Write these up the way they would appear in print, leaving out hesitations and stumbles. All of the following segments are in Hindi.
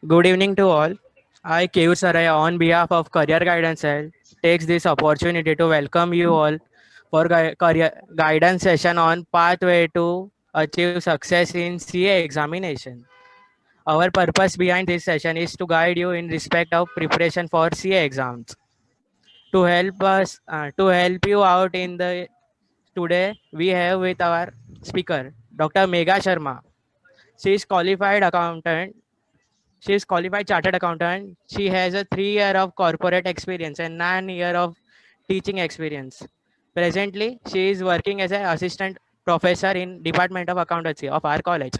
Good evening to all. I, Keyur Saraya, on behalf of Career Guidance Cell, takes this opportunity to welcome you all for career guidance session on pathway to achieve success in CA examination. Our purpose behind this session is to guide you in respect of preparation for CA exams. To help you out in the today, we have with our speaker, Dr. Megha Sharma. She is qualified accountant. She is qualified chartered accountant. She has a 3 year of corporate experience and 9 year of teaching experience. Presently, she is working as an assistant professor in Department of Accountancy of our college.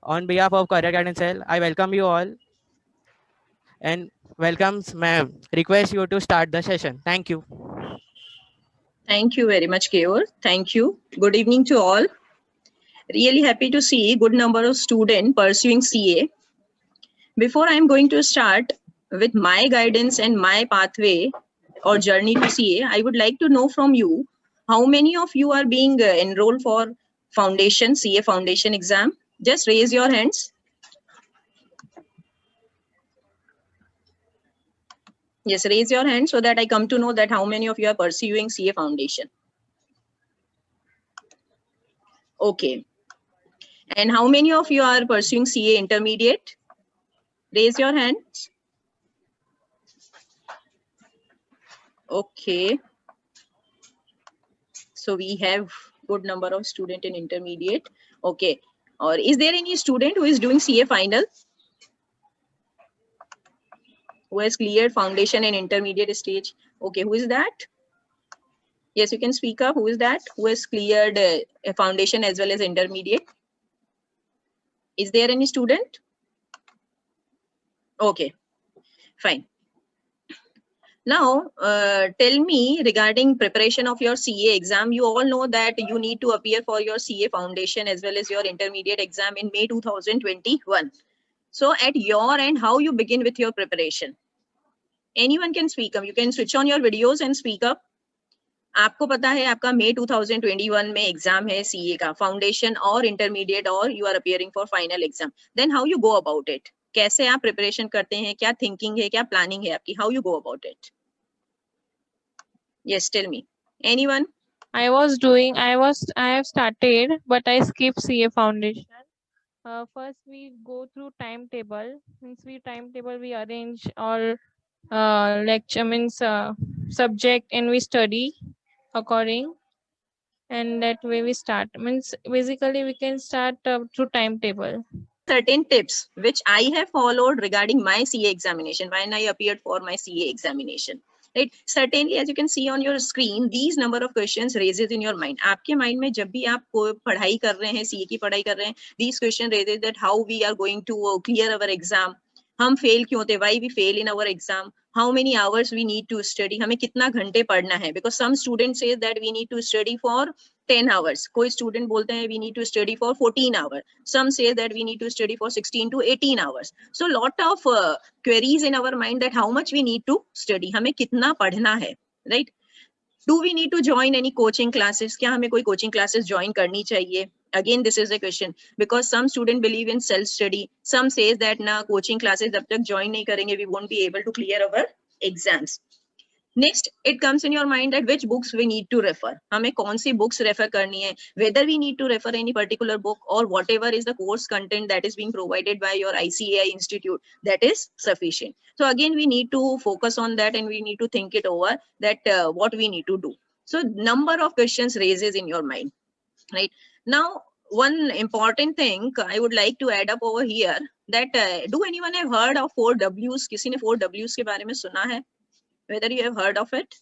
On behalf of Career Guidance Cell, I welcome you all and welcomes ma'am. Request you to start the session. Thank you. Thank you very much, Keyur. Thank you. Good evening to all. Really happy to see good number of students pursuing CA. Before I'm going to start with my guidance and my pathway or journey to CA, I would like to know from you, how many of you are being enrolled for foundation, CA foundation exam? Just raise your hands. Yes, raise your hand so that I come to know that how many of you are pursuing CA foundation. Okay. And how many of you are pursuing CA intermediate? Raise your hands. Okay. So we have good number of student in intermediate. Okay. Or is there any student who is doing CA final? Who has cleared foundation and intermediate stage? Okay. Who is that? Yes, you can speak up. Who is that? Who has cleared a foundation as well as intermediate? Is there any student? Okay. Fine. Now, tell me regarding preparation of your CA exam. You all know that you need to appear for your CA foundation as well as your intermediate exam in May 2021. So at your end, how you begin with your preparation? Anyone can speak up. You can switch on your videos and speak up. आपको पता है आपका May 2021 में एग्जाम है CA का फाउंडेशन और इंटरमीडिएट और you are appearing for final exam. Then how you go about it? कैसे आप प्रिपरेशन करते हैं? क्या थिंकिंग है? क्या प्लानिंग है आपकी? How you go about it? Yes, tell me. Anyone? I have started, but I skipped CA foundation. First we go through timetable. Means we arrange all lecture means subject and we study according, and that way we start. Means basically we can start through timetable. Certain tips which I have followed regarding my CA examination when I appeared for my CA examination. Right? Certainly, as you can see on your screen, these number of questions raises in your mind. आपके mind में जब भी आप पढ़ाई कर रहे हैं, CA की पढ़ाई कर रहे हैं, these question raises that how we are going to clear our exam. हम फेल क्यों होते? Why we fail in our exam? How many hours we need to study? हमें कितना घंटे पढ़ना है? Because some students say that we need to study for 10 hours. कोई student बोलते हैं we need to study for 14 hours. Some say that we need to study for 16 to 18 hours. So lot of queries in our mind that how much we need to study. हमें कितना पढ़ना है, right? Do we need to join any coaching classes? क्या हमें कोई coaching classes join करनी चाहिए? Again, this is a question because some student believe in self-study. Some says that ना coaching classes जब तक join नहीं करेंगे, we won't be able to clear our exams. Next, it comes in your mind that which books we need to refer. हमें कौन सी books refer करनी है? Whether we need to refer any particular book or whatever is the course content that is being provided by your ICAI institute, that is sufficient. So again, we need to focus on that and we need to think it over that what we need to do. So number of questions raises in your mind, right? Now, one important thing I would like to add up over here that do anyone have heard of 4 Ws? किसी ने 4 Ws के बारे में सुना है? Whether you have heard of it?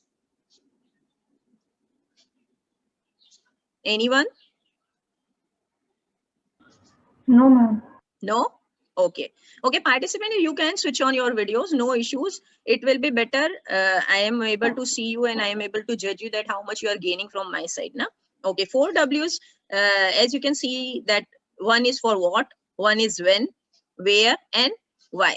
Anyone? No, ma'am. No? Okay. Okay, participant, you can switch on your videos, no issues. It will be better. I am able to see you and I am able to judge you that how much you are gaining from my side. Na? Okay, 4 Ws, as you can see that one is for what, one is when, where, and why.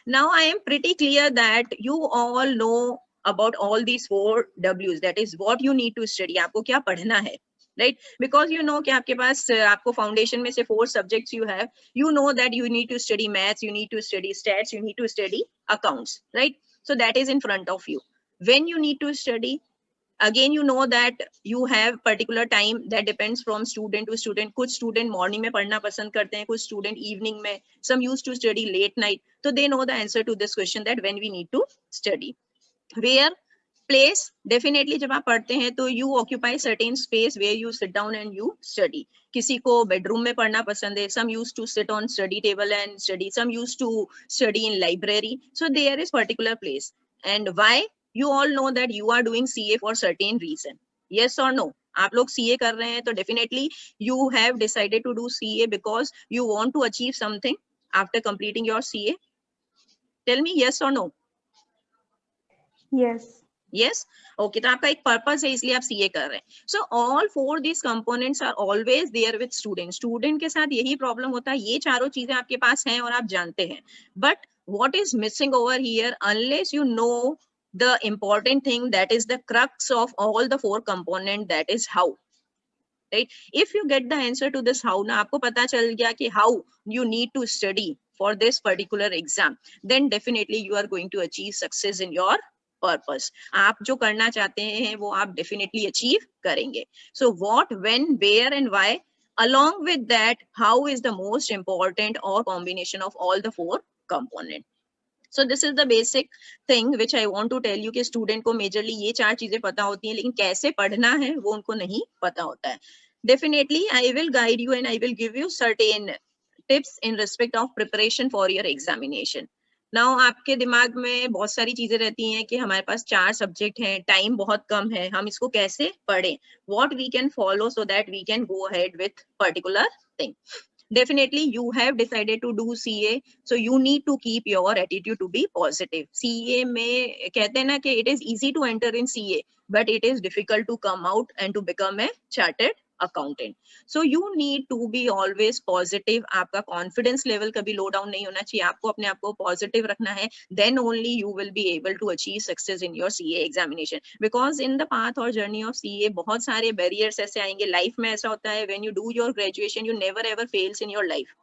Now I am pretty clear that you all know about all these 4 Ws. That is what you need to study. आपको क्या पढ़ना है? राइट, बिकॉज यू नो कि आपके पास आपको फाउंडेशन में से 4 subjects you have, you know that you need to study maths, you need to study stats, you need to study accounts, right? So that is in front of you. When you need to study, again you know that you have particular time that depends from student to student. कुछ student morning में पढ़ना पसंद करते हैं, कुछ student evening में, some used to study late night, so they know the answer to this question that when we need to study. Where place, definitely जब आप पढ़ते हैं तो you occupy certain space where you sit down and you study. किसी को bedroom में पढ़ना पसंद है, some used to sit on study table and study, some used to study in library, so there is particular place. And why? You all know that you are doing CA for certain reason. Yes or no? आप लोग CA कर रहे हैं तो definitely you have decided to do CA because you want to achieve something after completing your CA. Tell me yes or no? Yes. Yes, okay, तो आपका एक पर्पस है इसलिए आप सीए कर रहे हैं. So all 4 these components are always there with student. Student के साथ यही प्रॉब्लम होता है, ये चारों चीजें आपके पास हैं और आप जानते हैं, but what is missing over here, unless you know the important thing that is the crux of all the 4 component, that is how, right? If you get the answer to this how, ना आपको पता चल गया कि how you need to study for this particular exam, then definitely you are going to achieve success in your purpose. आप जो करना चाहते हैं वो आप definitely achieve करेंगे. So what, when, where and why, along with that how is the most important or combination of all the 4 component. So this is the basic thing which I want to tell you कि student को majorly ये 4 चीजें पता होती हैं, लेकिन कैसे पढ़ना है वो उनको नहीं पता होता है. Definitely I will guide you and I will give you certain tips in respect of preparation for your examination. Now आपके दिमाग में बहुत सारी चीजें रहती हैं कि हमारे पास 4 सब्जेक्ट हैं, टाइम बहुत कम है, हम इसको कैसे पढ़ें, what we can follow so that we can go ahead with particular thing. Definitely you have decided to do CA, so you need to keep your attitude to be positive. CA में कहते हैं ना कि it is easy to enter in CA, but it is difficult to come out and to become a chartered accountant. So you need to be always positive. आपका confidence level कभी low down नहीं होना चाहिए, आपको अपने आप को positive रखना है, then only you will be able to achieve success in your CA examination. Because in the path or journey of CA बहुत सारे barriers ऐसे आएंगे. Life में ऐसा होता है, when you do your graduation you never ever fails in your life.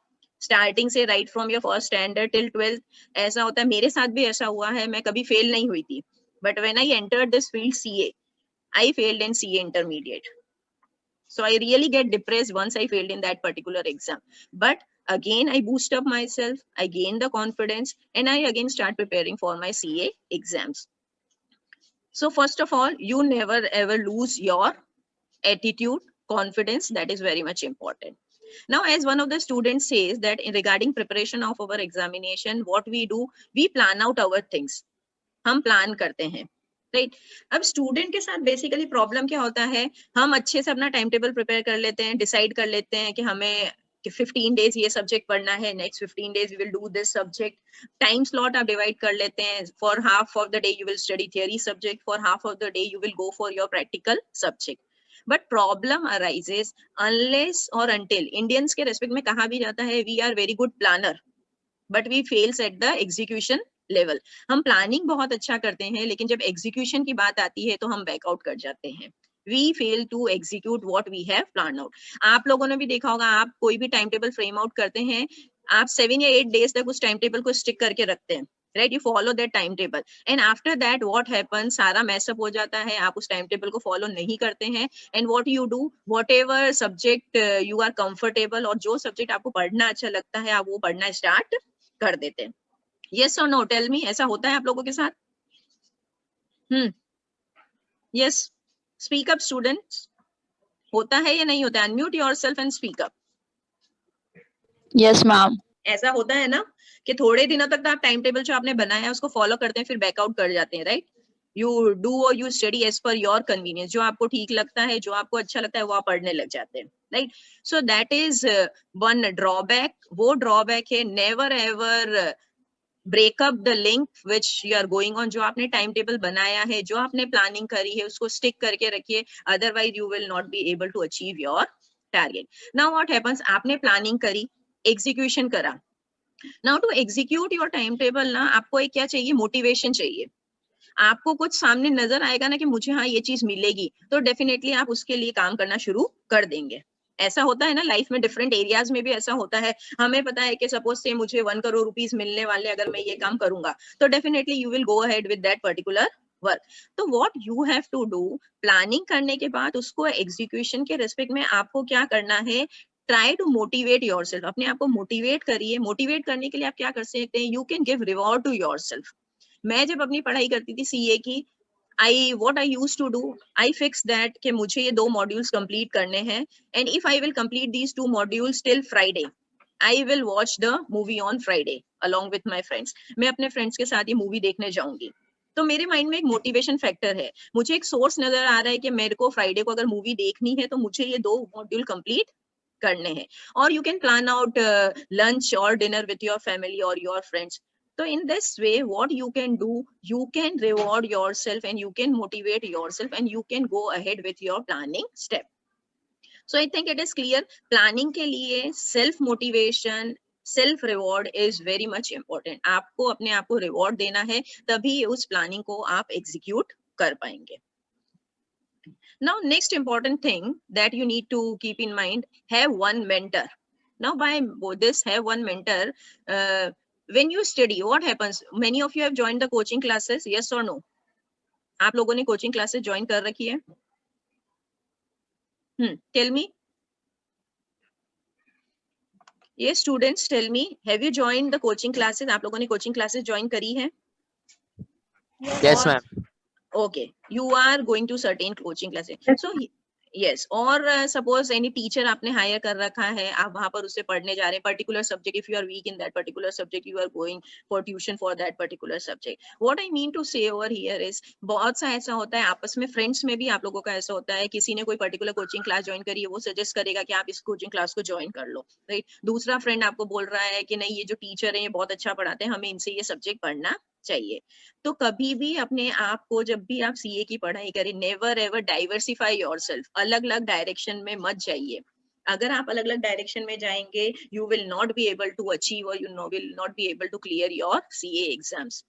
Starting से right from your first standard till 12th ऐसा होता है. मेरे साथ भी ऐसा हुआ है, मैं कभी फेल नहीं हुई थी, but when I entered this field CA, I failed in CA intermediate. So I really get depressed once I failed in that particular exam. But again, I boost up myself, I gain the confidence, and I again start preparing for my CA exams. So first of all, you never ever lose your attitude, confidence, that is very much important. Now, as one of the students says that regarding preparation of our examination, what we do, we plan out our things. हम plan करते हैं, राइट? अब स्टूडेंट के साथ बेसिकली प्रॉब्लम क्या होता है, हम अच्छे से अपना टाइम टेबल प्रिपेयर कर लेते हैं, डिसाइड कर लेते हैं कि हमें 15 डेज ये सब्जेक्ट पढ़ना है, next 15 days we will do this subject. Time slot आप डिवाइड कर लेते हैं, for half of the day you will study theory subject, for half of the day you will go for your practical subject. But problem arises unless और अनटिल, इंडियंस के रेस्पेक्ट में कहा भी जाता है we are very good planner but we fails at the execution level. हम प्लानिंग बहुत अच्छा करते हैं, लेकिन जब एग्जीक्यूशन की बात आती है तो हम बैकआउट कर जाते हैं. We fail to execute what we have planned out. आप लोगों ने भी देखा होगा, आप कोई भी टाइम टेबल फ्रेम आउट करते हैं, आप 7 या 8 डेज तक उस टाइम टेबल को स्टिक करके रखते हैं, right? You follow that time table and after that what happens, सारा मैसअप हो जाता है, आप उस टाइम टेबल को फॉलो नहीं करते हैं. And what you do, whatever subject you are comfortable, और जो सब्जेक्ट आपको पढ़ना अच्छा लगता है आप वो पढ़ना स्टार्ट कर देते हैं. Yes or no? Tell me, ऐसा होता है आप लोगों के साथ? Yes. Speak up, students. होता है या नहीं होता है? Unmute yourself and speak up. Yes, ma'am. ऐसा होता है ना कि थोड़े दिनों तक तो आप टाइम टेबल जो आपने बनाया है उसको फॉलो करते हैं, फिर बैकआउट कर जाते हैं, राइट? यू डू और you study as per your convenience. जो आपको ठीक लगता है, जो आपको अच्छा लगता है वो आप पढ़ने लग जाते हैं, right? So that is one drawback. वो ड्रॉबैक है, never ever break up the link which you are going on. जो आपने टाइम टेबल बनाया है, जो आपने प्लानिंग करी है, उसको स्टिक करके रखिए, otherwise you will not be able to achieve your target. Now what happens, आपने प्लानिंग करी, एग्जीक्यूशन करा. Now to execute your time table ना आपको एक क्या चाहिए, मोटिवेशन चाहिए. आपको कुछ सामने नजर आएगा ना कि मुझे हाँ ये चीज मिलेगी, तो डेफिनेटली आप उसके लिए काम करना शुरू कर देंगे। ऐसा होता है ना लाइफ में, डिफरेंट एरियाज में भी ऐसा होता है। हमें पता है कि सपोज से मुझे 1 करोड़ रुपीस मिलने वाले, अगर मैं ये काम करूंगा तो definitely you will go ahead with that particular work. तो what you have to do, planning करने के बाद उसको एग्जीक्यूशन के रेस्पेक्ट में आपको क्या करना है, ट्राई टू मोटिवेट योरसेल्फ, अपने आप को मोटिवेट करिए। मोटिवेट करने के लिए आप क्या कर सकते हैं, you can give reward to yourself. मैं जब अपनी पढ़ाई करती थी सीए की, what I used to do, I fixed that कि मुझे ये 2 मॉड्यूल्स कंप्लीट करने हैं, and if I will complete these 2 modules till Friday, I will watch the movie on Friday along with my friends. मैं अपने फ्रेंड्स के साथ ये मूवी देखने जाऊंगी। तो मेरे माइंड में एक मोटिवेशन फैक्टर है, मुझे एक सोर्स नजर आ रहा है कि मेरे को फ्राइडे को अगर मूवी देखनी है तो मुझे ये 2 मॉड्यूल कंप्लीट करने हैं। और you can plan out lunch और डिनर विथ योर फैमिली और your friends. So in this way, what you can do, you can reward yourself and you can motivate yourself and you can go ahead with your planning step. So I think it is clear, planning के लिए self motivation, self reward is very much important. आपको अपने आप को reward देना है, तभी उस planning को आप execute कर पाएंगे। Now next important thing that you need to keep in mind, have one mentor. Now by this have one mentor, when you study, what happens? Many of you have joined the coaching classes, yes or no? आप लोगों ने coaching classes join कर रखी है? Tell me. Yes, students, tell me, have you joined the coaching classes? आप लोगों ने coaching classes join करी है? Yes, ma'am. Okay, you are going to certain coaching classes. So yes, और suppose any teacher आपने hire कर रखा है, आप वहाँ पर उससे पढ़ने जा रहे हैं particular subject. If you are weak in that particular subject, you are going for tuition for that particular subject. What I mean to say over here is, बहुत सा ऐसा होता है आपस में friends में भी आप लोगों का ऐसा होता है, किसी ने कोई particular coaching class join करी है, वो suggest करेगा कि आप इस coaching class को join कर लो, right? दूसरा friend आपको बोल रहा है कि नहीं ये जो teacher है ये बहुत अच्छा पढ़ाते हैं, हमें इनसे ये subject पढ़ना चाहिए। तो कभी भी अपने आप को, जब भी आप सीए की पढ़ाई करें, नेवर एवर डाइवर्सिफाई योरसेल्फ, अलग अलग डायरेक्शन में मत जाइए। अगर आप अलग अलग डायरेक्शन में जाएंगे, you will not be able to achieve और you will not be able to clear your CA exams.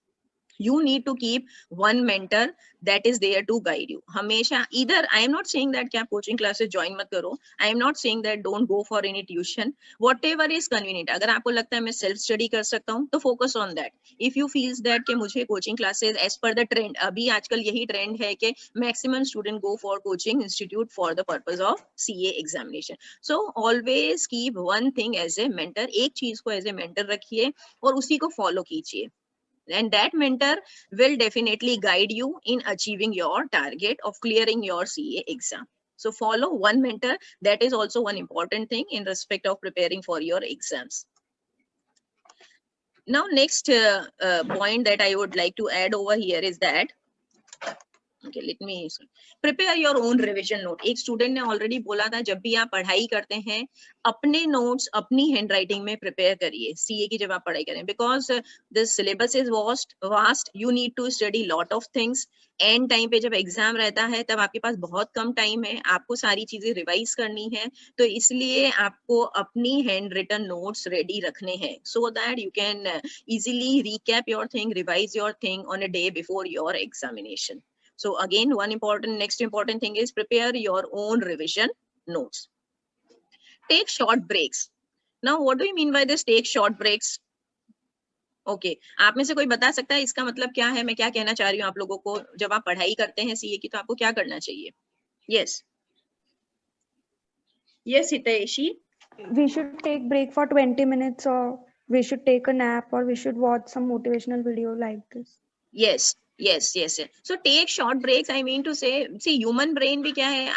You need to keep one mentor that is there to guide you. हमेशा either, I am not saying that कि आप coaching classes join मत करो, I am not saying that don't go for any tuition, whatever is convenient. अगर आपको लगता है मैं self study कर सकता हूँ तो focus on that. If you feels that कि मुझे coaching classes as per the trend, अभी आजकल यही trend है कि maximum student go for coaching institute for the purpose of CA examination. So always keep one thing as a mentor, एक चीज को as a mentor रखिए और उसी को follow कीजिए. And that mentor will definitely guide you in achieving your target of clearing your CA exam. So follow one mentor. That is also one important thing in respect of preparing for your exams. Now, next point that I would like to add over here is that, okay, let me prepare your own revision note. एक student ने already बोला था, जब भी आप पढ़ाई करते हैं अपने notes अपनी handwriting में prepare करिए CA की जब आप पढ़ाई करें, because the syllabus is vast, you need to study lot of things. end time पे जब exam रहता है तब आपके पास बहुत कम time है, आपको सारी चीजें revise करनी है, तो इसलिए आपको अपनी hand written notes ready रखने हैं, so that you can easily recap your thing, revise your thing on a day before your examination. So again, next important thing is prepare your own revision notes. Take short breaks. Now, what do you mean by this take short breaks? Okay, आप में से कोई बता सकता है इसका मतलब क्या है? मैं क्या कहना चाह रही हूँ आप लोगों को, जब आप पढ़ाई करते हैं सीए की तो आपको क्या करना चाहिए? Yes. Yes, Hiteshi. We should take break for 20 minutes or we should take a nap or we should watch some motivational video like this. Yes. So take short breaks. I mean to say, see, human brain भी क्या है,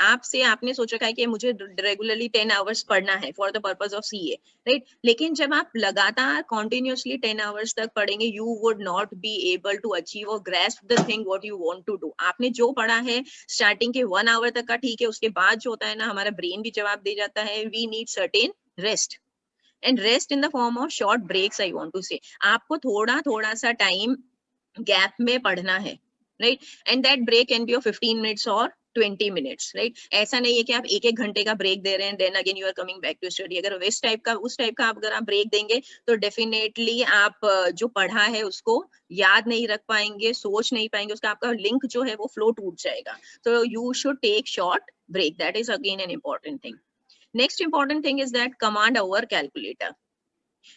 आपने सोच रखा है कि मुझे regularly 10 hours पढ़ना है for the purpose of CA, right? लेकिन जब आप लगातार continuously 10 hours तक पढ़ेंगे, you would not be able to achieve or grasp the thing what you want to do. आपने जो पढ़ा है starting के 1 hour तक का ठीक है, उसके बाद जो होता है ना, हमारा brain भी जवाब दे जाता है, we need certain rest. And rest in the form of short breaks, I want to say. आपको थोड़ा सा time गैप में पढ़ना है, right? And that break can be of 15 minutes और 20 मिनट्स, राइट। ऐसा नहीं है कि आप एक एक घंटे का ब्रेक दे रहे हैं then again you are coming back to study. अगर उस टाइप का अगर आप ब्रेक देंगे तो डेफिनेटली आप जो पढ़ा है उसको याद नहीं रख पाएंगे, सोच नहीं पाएंगे, उसका आपका लिंक जो है वो फ्लो टूट जाएगा। तो you should take short break, that is again an important thing. Next important thing is that command over calculator.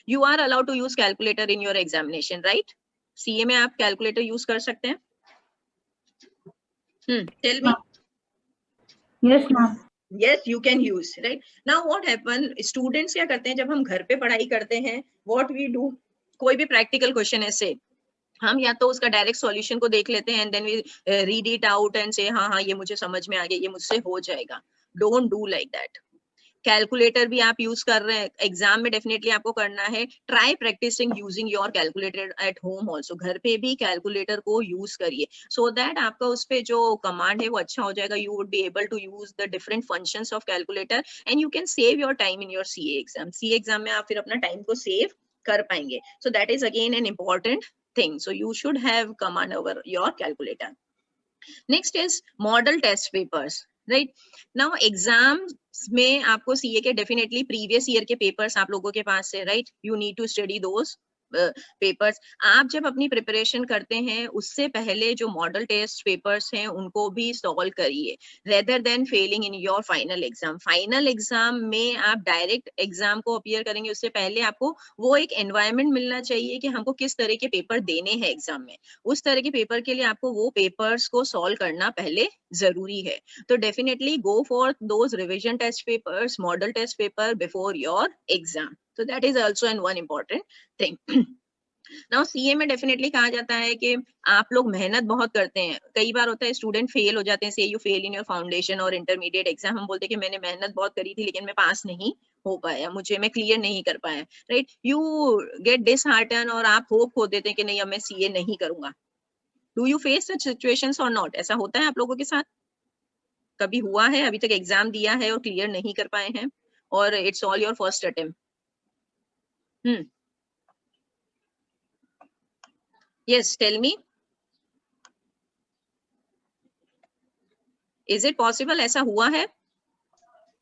You are allowed to use calculator in your examination, right. CA में आप कैलकुलेटर यूज कर सकते हैं। Tell me. Yes, ma'am. Yes, you can use, right? Now what happen, students क्या करते हैं जब हम घर पे पढ़ाई करते हैं, what we do, कोई भी प्रैक्टिकल क्वेश्चन ऐसे हम या तो उसका डायरेक्ट सॉल्यूशन को देख लेते हैं and then we read it out and से हाँ हाँ ये मुझे समझ में आ गया, ये मुझसे हो जाएगा। Don't do like that. Calculator भी आप यूज कर रहे हैं एग्जाम में, डेफिनेटली आपको करना है। Try practicing using your calculator at home also. घर पे भी कैलकुलेटर को यूज करिए सो दैट आपका उस पे जो कमांड है वो अच्छा हो जाएगा। You would be able to use the different functions of calculator and you can save your time in your CA exam. CA exam में आप फिर अपना टाइम को सेव कर पाएंगे। So that is again an important thing. So you should have command over your calculator. Next is model test papers, right? Now exams में आपको सीए के डेफिनेटली प्रीवियस ईयर के पेपर्स आप लोगों के पास है, right? You need to study those papers. आप जब अपनी प्रिपरेशन करते हैं उससे पहले जो मॉडल टेस्ट पेपर्स हैं उनको भी सॉल्व करिए rather than Fehling in your final exam. Final exam में आप डायरेक्ट एग्जाम को अपीयर करेंगे उससे पहले आपको वो एक एनवायरनमेंट मिलना चाहिए कि हमको किस तरह के पेपर देने हैं एग्जाम में। उस तरह के पेपर के लिए आपको वो पेपर्स को सॉल्व करना पहले जरूरी है। तो definitely go for those revision test papers, model test paper before your exam. So that is also an one important thing. Now CA में डेफिनेटली कहा जाता है कि आप लोग मेहनत बहुत करते हैं। कई बार होता है स्टूडेंट फेल हो जाते हैं, से you fail in your foundation और इंटरमीडिएट एग्जाम। हम बोलते हैं कि मैंने मेहनत बहुत करी थी लेकिन मैं पास नहीं हो पाया, मैं क्लियर नहीं कर पाया, राइट? यू गेट डिसहार्टन और आप होप खो देते हैं कि नहीं अब मैं सीए नहीं करूंगा। Do you face such situations और नॉट? ऐसा होता है आप लोगों के साथ? कभी हुआ है अभी तक एग्जाम दिया है और क्लियर नहीं कर पाए हैं और it's all your first attempt? Yes, tell me. Is it possible? ऐसा हुआ है?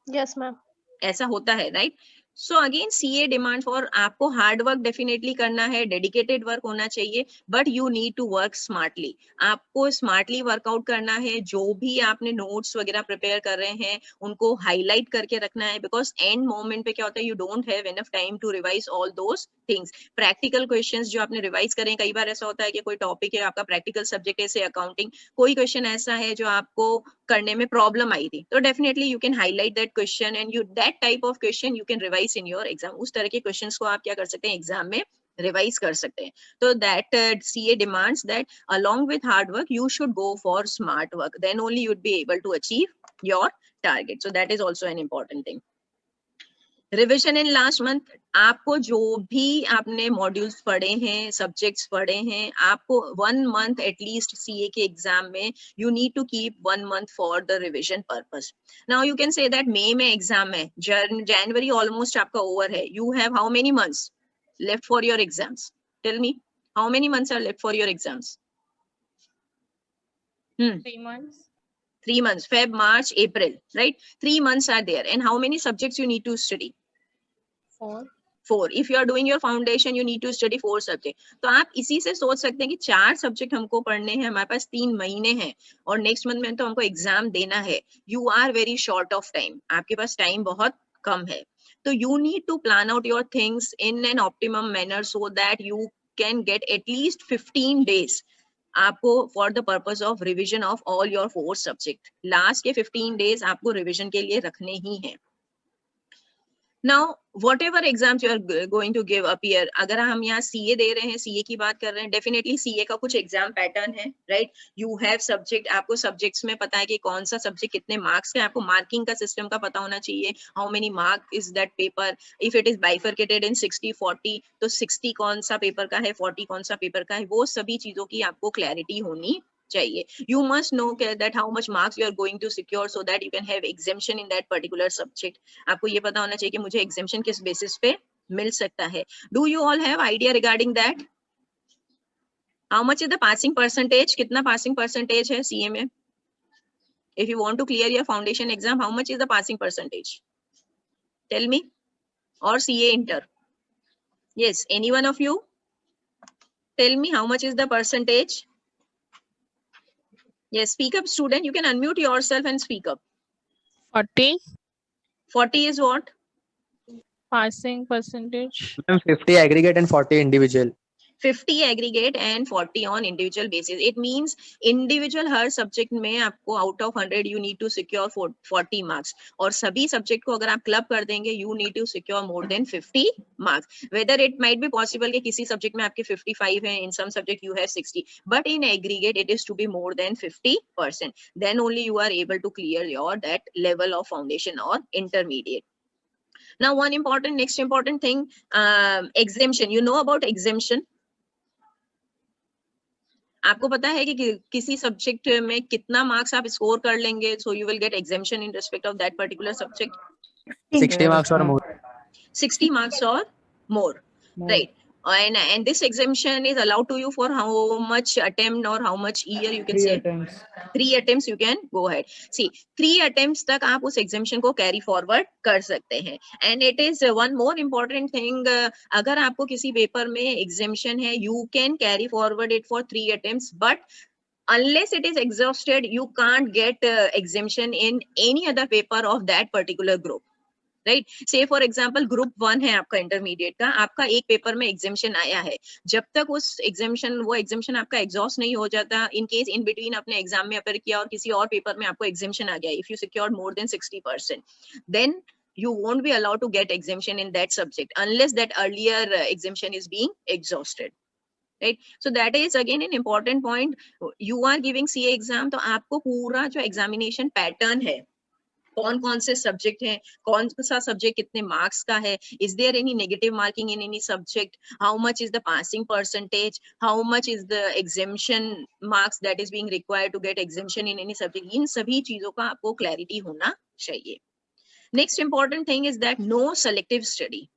Yes, ma'am. ऐसा होता है, right? So again CA demand for आपको हार्ड वर्क डेफिनेटली करना है, डेडिकेटेड वर्क होना चाहिए, but you need to work smartly. आपको स्मार्टली वर्कआउट करना है। जो भी आपने नोट्स वगैरह प्रिपेयर कर रहे हैं उनको हाईलाइट करके रखना है, बिकॉज एंड मोमेंट पे क्या होता है, you don't have enough time to revise all those things. Practical questions जो आपने रिवाइज करें, कई बार ऐसा होता है कि कोई टॉपिक है आपका प्रैक्टिकल सब्जेक्ट है, अकाउंटिंग, कोई क्वेश्चन ऐसा है जो आपको करने में प्रॉब्लम आई थी, तो definitely you can highlight that question and you that type of question you can revise in your exam. उस तरह के क्वेश्चंस को आप क्या कर सकते हैं, एग्जाम में रिवाइज कर सकते हैं। तो that CA demands that along with hard work you should go for smart work, then only you'd be able to achieve your target. So that is also an important thing. Revision in last month, आपको जो भी आपने मॉड्यूल्स पढ़े हैं, सब्जेक्ट्स पढ़े हैं, आपको 1 मंथ एटलीस्ट सीए के एग्जाम में you need to keep 1 month for the revision purpose. Now you can say that May में एग्जाम है, जनवरी ऑलमोस्ट आपका ओवर है, you have how many months left for your exams? Tell me, how many months are left for your exams? 3 months. 3 months, Feb, March, April, right? 3 months are there. And how many subjects you need to study? 4. 4. If you are doing your foundation, you need to study 4 subjects. तो आप इसी से सोच सकते हैं कि 4 सब्जेक्ट हमको पढ़ने हैं, हमारे पास 3 महीने हैं और नेक्स्ट मंथ में तो हमको एग्जाम देना है। You are very short of time, आपके पास टाइम बहुत कम है। तो you need to plan out your things in an optimum manner so that you can get at least 15 days आपको for the purpose of revision of all your 4 subject. Last के 15 days आपको रिविजन के लिए रखने ही हैं। Now whatever exams you are going to give up year, अगर हम यहाँ सीए दे रहे हैं, सीए की बात कर रहे हैं, डेफिनेटली सीए का कुछ एग्जाम पैटर्न है, राइट? यू हैव सब्जेक्ट, आपको सब्जेक्ट्स में पता है कि कौन सा सब्जेक्ट कितने मार्क्स का है, आपको मार्किंग का सिस्टम का पता होना चाहिए, how many mark is that paper. If it is bifurcated in 60-40 तो 60 कौन सा पेपर का है, 40 कौन सा पेपर का है, वो सभी चीजों की आपको क्लैरिटी होनी चाहिए। You must know that how much marks you are going to secure so that you can have exemption in that particular subject. आपको ये पता होना चाहिए कि मुझे exemption किस basis पे मिल सकता है। Do you all have idea regarding that? How much is the passing percentage? कितना passing percentage है CA में? If you want to clear your foundation exam, how much is the passing percentage? Tell me. Or CA Inter? Yes, any one of you? Tell me how much is the percentage? Yes, speak up, student. You can unmute yourself and speak up. 40 40 is what? passing percentage. Ma'am, 50 aggregate and 40 individual. 50 aggregate and 40 on individual basis. It means individual her subject में आपको out of 100 you need to secure 40 marks. और सभी subject को अगर आप club कर देंगे you need to secure more than 50 marks. Whether it might be possible कि किसी subject में आपके 55 हैं, in some subject you have 60, but in aggregate it is to be more than 50%. Then only you are able to clear your that level of foundation or intermediate. Now one important, next important thing, exemption. You know about exemption? आपको पता है कि किसी सब्जेक्ट में कितना मार्क्स आप स्कोर कर लेंगे, so you will gate exemption in respect of that particular subject? 60 marks or more. 60 marks or more, right? And this exemption is allowed to you for how much attempt or how much year you can say? 3 attempts you can go ahead. See, 3 attempts तक आप उस exemption को carry forward कर सकते हैं. And it is one more important thing, अगर आपको किसी पेपर में exemption है, you can carry forward it for 3 attempts, but unless it is exhausted, you can't get exemption in any other paper of that particular group. Right, से फॉर एग्जाम्पल ग्रुप 1 है आपका इंटरमीडिएट का, आपका एक पेपर में एग्जामिशन आया है, जब तक उस एग्जामिशन वो एग्जामिशन आपका एग्जॉस्ट नहीं हो जाता, इन केस इन बिटवीन अपने एग्जाम में अपेयर किया और किसी और पेपर में आपको एग्जामिशन आ गया, if you secured more than 60%, then you won't be allowed to get exemption in that subject unless that earlier exemption is being exhausted, right? So that is again an important point. You are giving CA exam, तो आपको पूरा जो एग्जामिनेशन पैटर्न है, कौन कौन से सब्जेक्ट हैं, कौन सा सब्जेक्ट कितने मार्क्स का है, is there any negative marking in any subject, how much is the passing percentage, how much is the exemption marks that is being required to get exemption in any subject, इन सभी चीजों का आपको क्लैरिटी होना चाहिए. Next important thing is that no selective study.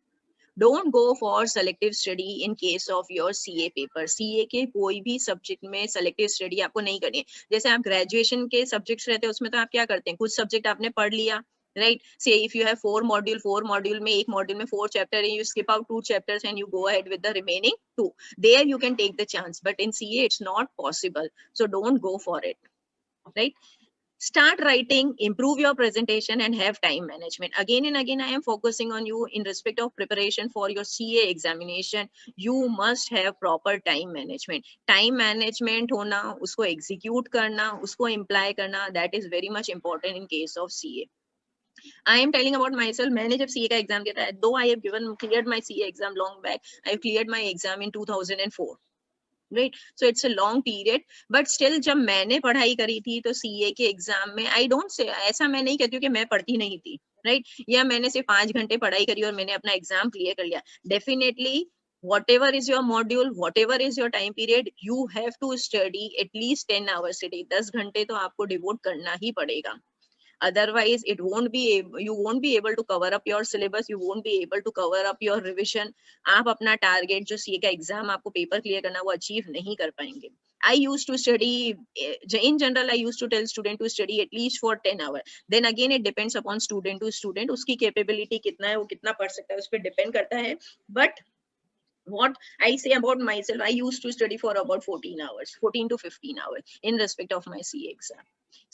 Don't go for selective study in case of your CA paper. CA के कोई भी सब्जेक्ट में selective study आपको नहीं करनी है. जैसे आप ग्रेजुएशन के सब्जेक्ट्स रहते हैं उसमें तो आप क्या करते हैं, कुछ सब्जेक्ट आपने पढ़ लिया, right? Say if you have 4 module में एक मॉड्यूल में 4 चैप्टर है, you skip out 2 chapters and you go ahead with the remaining 2. There you can take the chance, but in CA it's not possible. So don't go for it, right? Start writing, improve your presentation and have time management. Again and again, I am focusing on you in respect of preparation for your CA examination. You must have proper time management. Time management hona, usko execute karna, usko imply karna, that is very much important in case of CA. I am telling about myself. मैंने जब CA का exam दिया था, though I have cleared my CA exam long back, I have cleared my exam in 2004. Right, so it's a long period, but still जब मैंने पढ़ाई करी थी तो CA के एग्जाम में I don't say, ऐसा मैं नहीं कहती हूँ कि मैं पढ़ती नहीं थी, right? या मैंने सिर्फ 5 घंटे पढ़ाई करी और मैंने अपना एग्जाम क्लियर कर लिया. Definitely, whatever is your module, whatever is your time period, you have to study at least 10 hours a day. 10 घंटे तो आपको डिवोट करना ही पड़ेगा. Otherwise it won't be you won't be able to cover up your syllabus, you won't be able to cover up your revision. आप अपना टारगेट जो CA का एग्जाम आपको पेपर क्लियर करना वो अचीव नहीं कर पाएंगे. I used to study, in general I used to tell student to study at least for 10 hours. Then again it depends upon student to student, उसकी capability कितना है, वो कितना पढ़ सकता है, उस पर depend करता है. But what I say about myself, I used to study for about 14 hours, 14 to 15 hours in respect of my CA exam.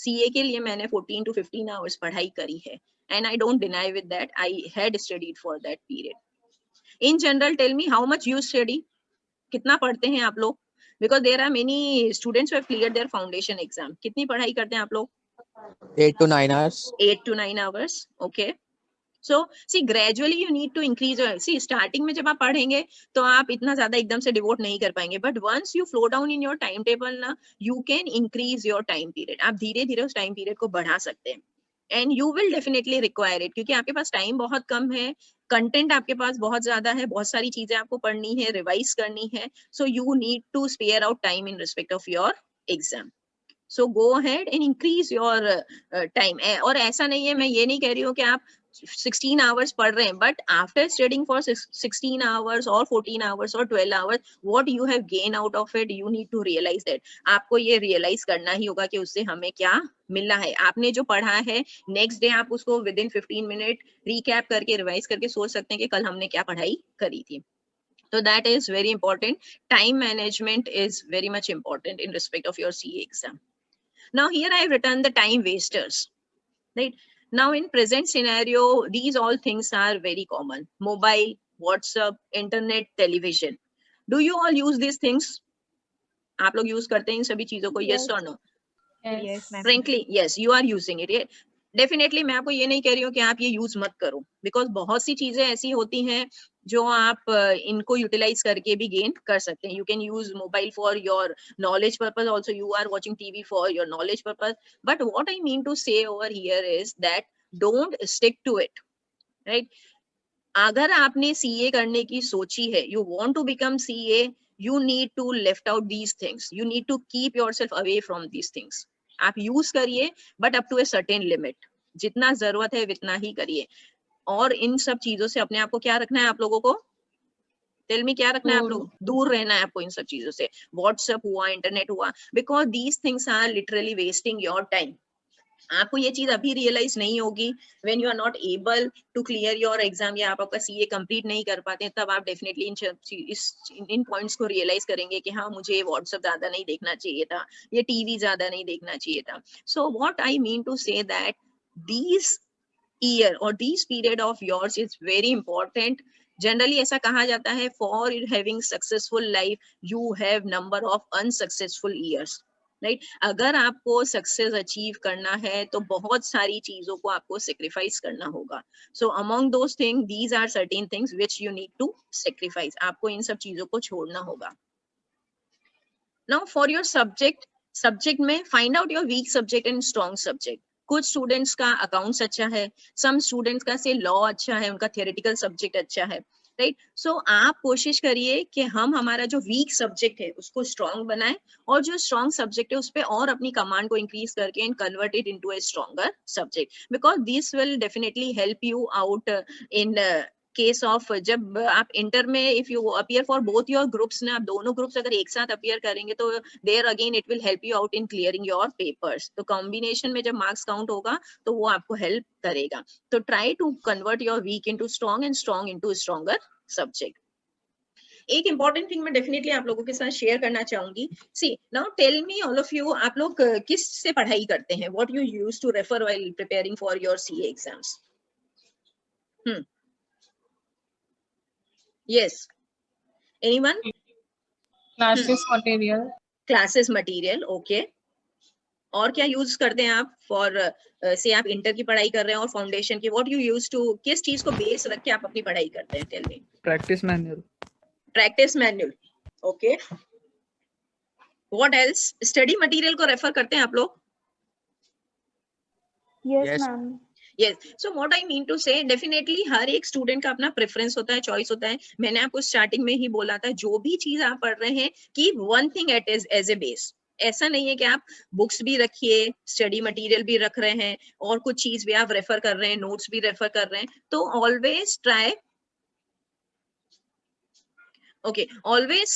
CA के लिए मैंने 14 to 15 hours पढ़ाई करी है, and I don't deny with that, I had studied for that period. In general, tell me how much you study, कितना पढ़ते हैं आप लोग? Because there are many students who have cleared their foundation exam. कितनी पढ़ाई करते हैं आप लोग? 8 to 9 hours. 8 to 9 hours, okay. So see, gradually you need to increase your, see starting में जब आप पढ़ेंगे तो आप इतना ज्यादा एकदम से डिवोट नहीं कर पाएंगे, but once you flow down in your time table ना, you can increase your time period. आप धीरे धीरे उस time period को बढ़ा सकते हैं, and you will definitely require it, क्योंकि आपके पास टाइम बहुत कम है, कंटेंट आपके पास बहुत ज्यादा है, बहुत सारी चीजें आपको पढ़नी है, रिवाइज करनी है, so you need to spare out time in respect of your exam. So go ahead and increase your time. और ऐसा नहीं है, मैं ये नहीं कह रही हूँ कि आप 16 hours पढ़ रहे हैं, but after studying for 16 hours or 14 hours or 12 hours, what you have gained out of it, you need to realize that. आपको ये realize करना ही होगा कि उससे हमें क्या मिलना है. आपने जो पढ़ा है नेक्स्ट डे आप उसको within 15 मिनट recap करके रिवाइज करके सोच सकते हैं कि कल हमने क्या पढ़ाई करी थी. So that is very important. Time management is very much important in respect of your CA exam. Now here I have written the time wasters, right? Now in present scenario, these all things are very common. Mobile, WhatsApp, internet, television. Do you all use these things? आप लोग use करते हैं इन सभी चीजों को? Yes or no? Yes. Frankly, yes, you are using it. Definitely मैं आपको ये नहीं कह रही हूँ कि आप ये यूज मत करो, बिकॉज बहुत सी चीजें ऐसी होती हैं जो आप इनको यूटिलाइज करके भी गेन कर सकते हैं. You can use mobile for your knowledge purpose also. You are watching TV for your knowledge purpose. But what I mean to say over here is that don't stick to it, right? अगर आपने सीए करने की सोची है, you want to become CA, you need to left out these things. You need to keep yourself away from these things. आप यूज करिए but up to a certain limit. जितना जरूरत है उतना ही करिए. और इन सब चीजों से अपने आप को क्या रखना है आप लोगों को? टेल मी, क्या रखना है आप लोग? दूर रहना है आपको इन सब चीजों से. व्हाट्सएप हुआ, इंटरनेट हुआ, because these things are literally wasting your time. आपको ये चीज अभी रियलाइज नहीं होगी. When you are not able to clear your exam या आप आपका सीए कंप्लीट नहीं कर पाते, तब आप डेफिनेटली इन पॉइंट्स को रियलाइज करेंगे कि हाँ, मुझे व्हाट्सएप ज्यादा नहीं देखना चाहिए था, ये टीवी ज्यादा नहीं देखना चाहिए था. So what I mean to say that these year और these period of yours is very important. Generally ऐसा कहा जाता है, for having successful life you have number of unsuccessful years, right? अगर आपको सक्सेस अचीव करना है तो बहुत सारी चीजों को आपको सेक्रीफाइस करना होगा. So among those thing, these are certain things which you need to sacrifice. आपको इन सब चीजों को छोड़ना होगा. नाउ फॉर योर सब्जेक्ट में find out your weak subject and strong subject. कुछ स्टूडेंट्स का अकाउंट्स अच्छा है, सम स्टूडेंट्स का से लॉ अच्छा है, उनका थियोरेटिकल सब्जेक्ट अच्छा है, राइट? सो आप कोशिश करिए कि हम हमारा जो वीक सब्जेक्ट है उसको स्ट्रॉन्ग बनाएं, और जो स्ट्रॉन्ग सब्जेक्ट है उस पे और अपनी कमांड को इंक्रीज करके and convert it into A stronger subject, because this will definitely help you out in case of जब आप इंटर में if you appear for both your groups ना, आप दोनों ग्रुप्स अगर एक साथ अपीयर करेंगे तो there again it will help you out in clearing your papers. तो कॉम्बिनेशन में जब मार्क्स काउंट होगा तो वो आपको हेल्प करेगा. तो try to convert your weak into strong and strong into stronger subject. एक इंपॉर्टेंट थिंग मैं डेफिनेटली आप लोगों के साथ शेयर करना चाहूंगी. See now tell me all of you, आप लोग किस से पढ़ाई करते हैं? What you use to refer while preparing for your CA exams? Yes. Anyone? Classes material. Classes material, okay. और क्या यूज करते हैं आप फॉर से आप इंटर की पढ़ाई कर रहे हैं और फाउंडेशन की? व्हाट यू यूज टू, किस चीज को बेस रख के आप अपनी पढ़ाई करते हैं? Tell me. Practice manual. Practice manual, okay. What else? Study material को रेफर करते हैं आप लोग? Yes, Yes. ma'am. Yes. So what I mean to say, definitely हर एक स्टूडेंट का अपना प्रेफरेंस होता है, चॉइस होता है. मैंने आपको स्टार्टिंग में ही बोला था, जो भी चीज आप पढ़ रहे हैं keep one thing at as a base. ऐसा नहीं है कि आप बुक्स भी रखिए, स्टडी मटेरियल भी रख रहे हैं और कुछ चीज भी आप रेफर कर रहे हैं, नोट्स भी रेफर कर रहे हैं. तो always try, okay, always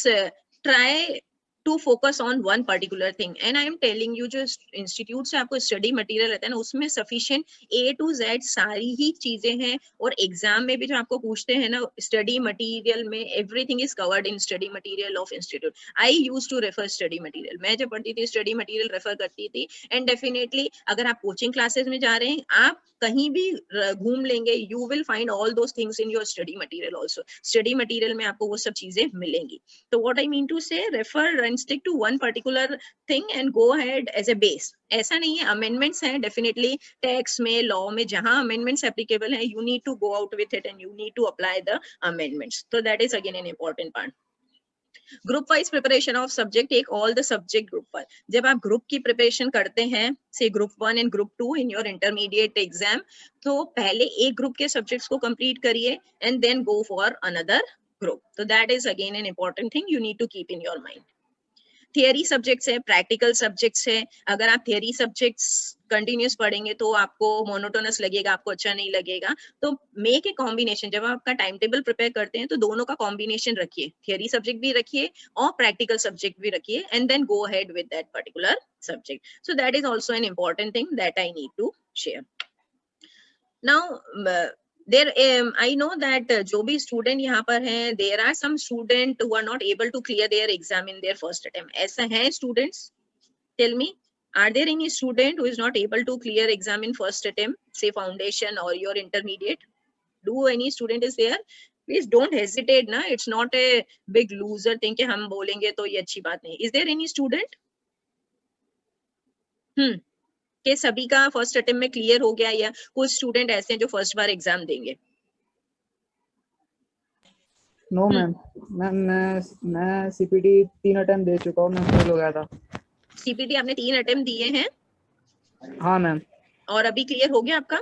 try to focus on one particular thing. And I am telling you, जो इंस्टीट्यूट से आपको स्टडी मटेरियल रहता है ना, उसमें सफिशिएंट A to Z सारी ही चीजें हैं. और एग्जाम में भी जो आपको पूछते हैं ना, स्टडी मटेरियल में everything is covered in study material of institute. I use to refer study material. मैं जब पढ़ती थी स्टडी मटेरियल रेफर करती थी. एंड डेफिनेटली अगर आप कोचिंग क्लासेस में जा रहे हैं, आप कहीं भी घूम लेंगे, you will find all those things in your study material also. Study material में आपको वो सब चीजें मिलेंगी. तो what I mean to say, refer and stick to one particular thing and go ahead as a base. ऐसा नहीं है, अमेंडमेंट्स हैं डेफिनेटली टैक्स में, लॉ में, जहां अमेंडमेंट्स एप्लीकेबल है, you need to go out with it and you need to apply the amendments. तो that is again an important part. Group wise preparation of subject, take all the subject group पर. जब आप ग्रुप की प्रिपरेशन करते हैं, say group 1 and group 2 in your intermediate exam, तो पहले एक ग्रुप के सब्जेक्ट्स को कंप्लीट करिए and then go for another group. So that is again an important thing you need to keep in your mind. Theory subjects है, प्रैक्टिकल सब्जेक्ट्स है। अगर आप थियरी सब्जेक्ट्स कंटिन्यूस पढ़ेंगे तो आपको मोनोटोनस लगेगा, आपको अच्छा नहीं लगेगा। तो मेक ए कॉम्बिनेशन, जब आप आपका टाइम टेबल प्रिपेयर करते हैं तो दोनों का कॉम्बिनेशन रखिए, थियरी सब्जेक्ट भी रखिए और प्रैक्टिकल सब्जेक्ट भी रखिए, and then go ahead with that particular subject. So that is also an important thing that I need to share. Now there I know that जो भी स्टूडेंट यहाँ पर हैं, there are some student who are not able to clear their exam in their first attempt. ऐसा है students? Tell me, are there any student who is not able to clear exam in first attempt, say foundation or your intermediate? Do any student is there? Please don't hesitate ना, it's not a big loser thing कि हम बोलेंगे तो ये अच्छी बात नहीं. Is there any student? कि सभी का फर्स्ट अटेम्प्ट में क्लियर हो गया, या कुछ स्टूडेंट ऐसे हैं जो फर्स्ट बार एग्जाम देंगे? नो मैम, मैं सीपीटी 3 अटेम्प्ट दे चुका हूँ, मैं फेल हो गया था। सीपीटी आपने 3 अटेम्प्ट दिए हैं? हाँ मैम। और अभी क्लियर हो गया आपका?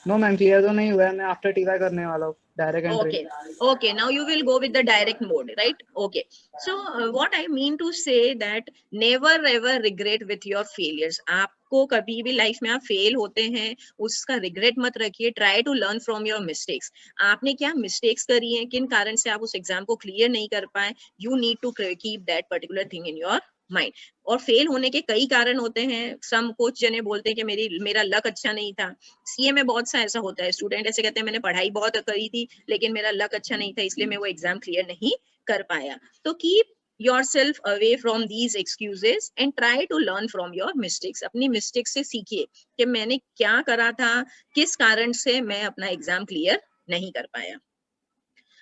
नो मैम, क्लियर तो नहीं हुआ है, मैं आफ्टर टीवाई करने वाला हूँ, direct entry. Okay, now you will go with the direct mode, right? Okay, so what I mean to say that never ever regret with your failures. आपको कभी भी लाइफ में आप फेल होते हैं उसका रिग्रेट मत रखिए, try to learn from your mistakes. आपने क्या मिस्टेक्स करी हैं, किन कारण से आप उस एग्जाम को क्लियर नहीं कर पाए, you need to keep that particular thing in your mind. और फेल होने के कई कारण होते हैं, सम कुछ जने बोलते हैं कि मेरा लक अच्छा नहीं था। सीए में बहुत सा ऐसा होता है, स्टूडेंट ऐसे कहते हैं मैंने पढ़ाई बहुत करी थी लेकिन मेरा लक अच्छा नहीं था इसलिए मैं वो एग्जाम क्लियर नहीं कर पाया। तो keep yourself away from these excuses and try to learn from your mistakes. अपनी मिस्टेक्स से सीखिए कि मैंने क्या करा था, किस कारण से मैं अपना एग्जाम क्लियर नहीं कर पाया।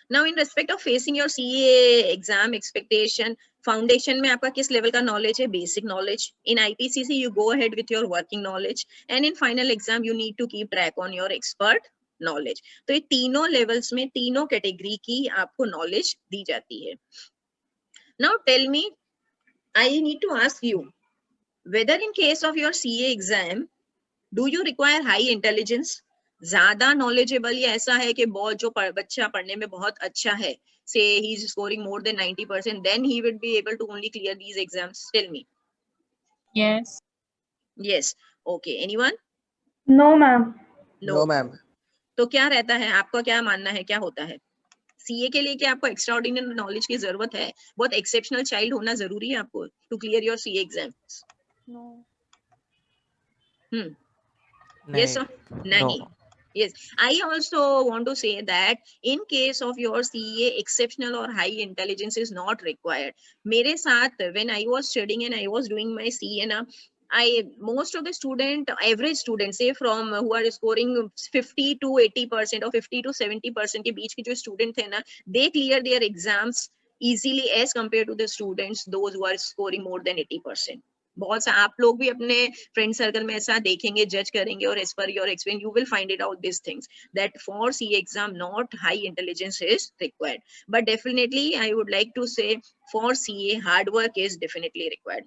Now in respect of facing your CA exam expectation, foundation में आपका किस लेवल का नॉलेज है? Basic knowledge. In IPCC you go ahead with your working knowledge, and in final exam you need to keep track on your expert knowledge. तो ये तीनों लेवल्स में तीनों कैटेगरी की आपको नॉलेज दी जाती है। Now tell me, I need to ask you whether in case of your CA exam do you require high intelligence? ज्यादा नॉलेजेबल या ऐसा है कि बहुत जो बच्चा पढ़ने में बहुत अच्छा है, say he is scoring more than 90%, then he would be able to only clear these exams? Tell me. Yes. Yes. Okay. Anyone? No, ma'am. No, ma'am. तो क्या रहता है, आपका क्या मानना है, क्या होता है? सीए के लिए क्या आपको एक्स्ट्रा ऑर्डिनरी नॉलेज की जरूरत है? बहुत एक्सेप्शनल चाइल्ड होना जरूरी है आपको to clear your CA exams? No. Yes or nahi? Yes, I also want to say that in case of your CA, exceptional or high intelligence is not required. मेरे साथ when I was studying and I was doing my CA ना, most of the student, average students, say from who are scoring 50 to 80% or 50 to 70% के बीच के जो student थे ना, they clear their exams easily as compared to the students those who are scoring more than 80%. बहुत सा आप लोग भी अपने फ्रेंड सर्कल में ऐसा देखेंगे, जज करेंगे, और as per your experience you will find it out this things that for C exam not high intelligence is required, but definitely I would like to say for CA hard work is definitely required.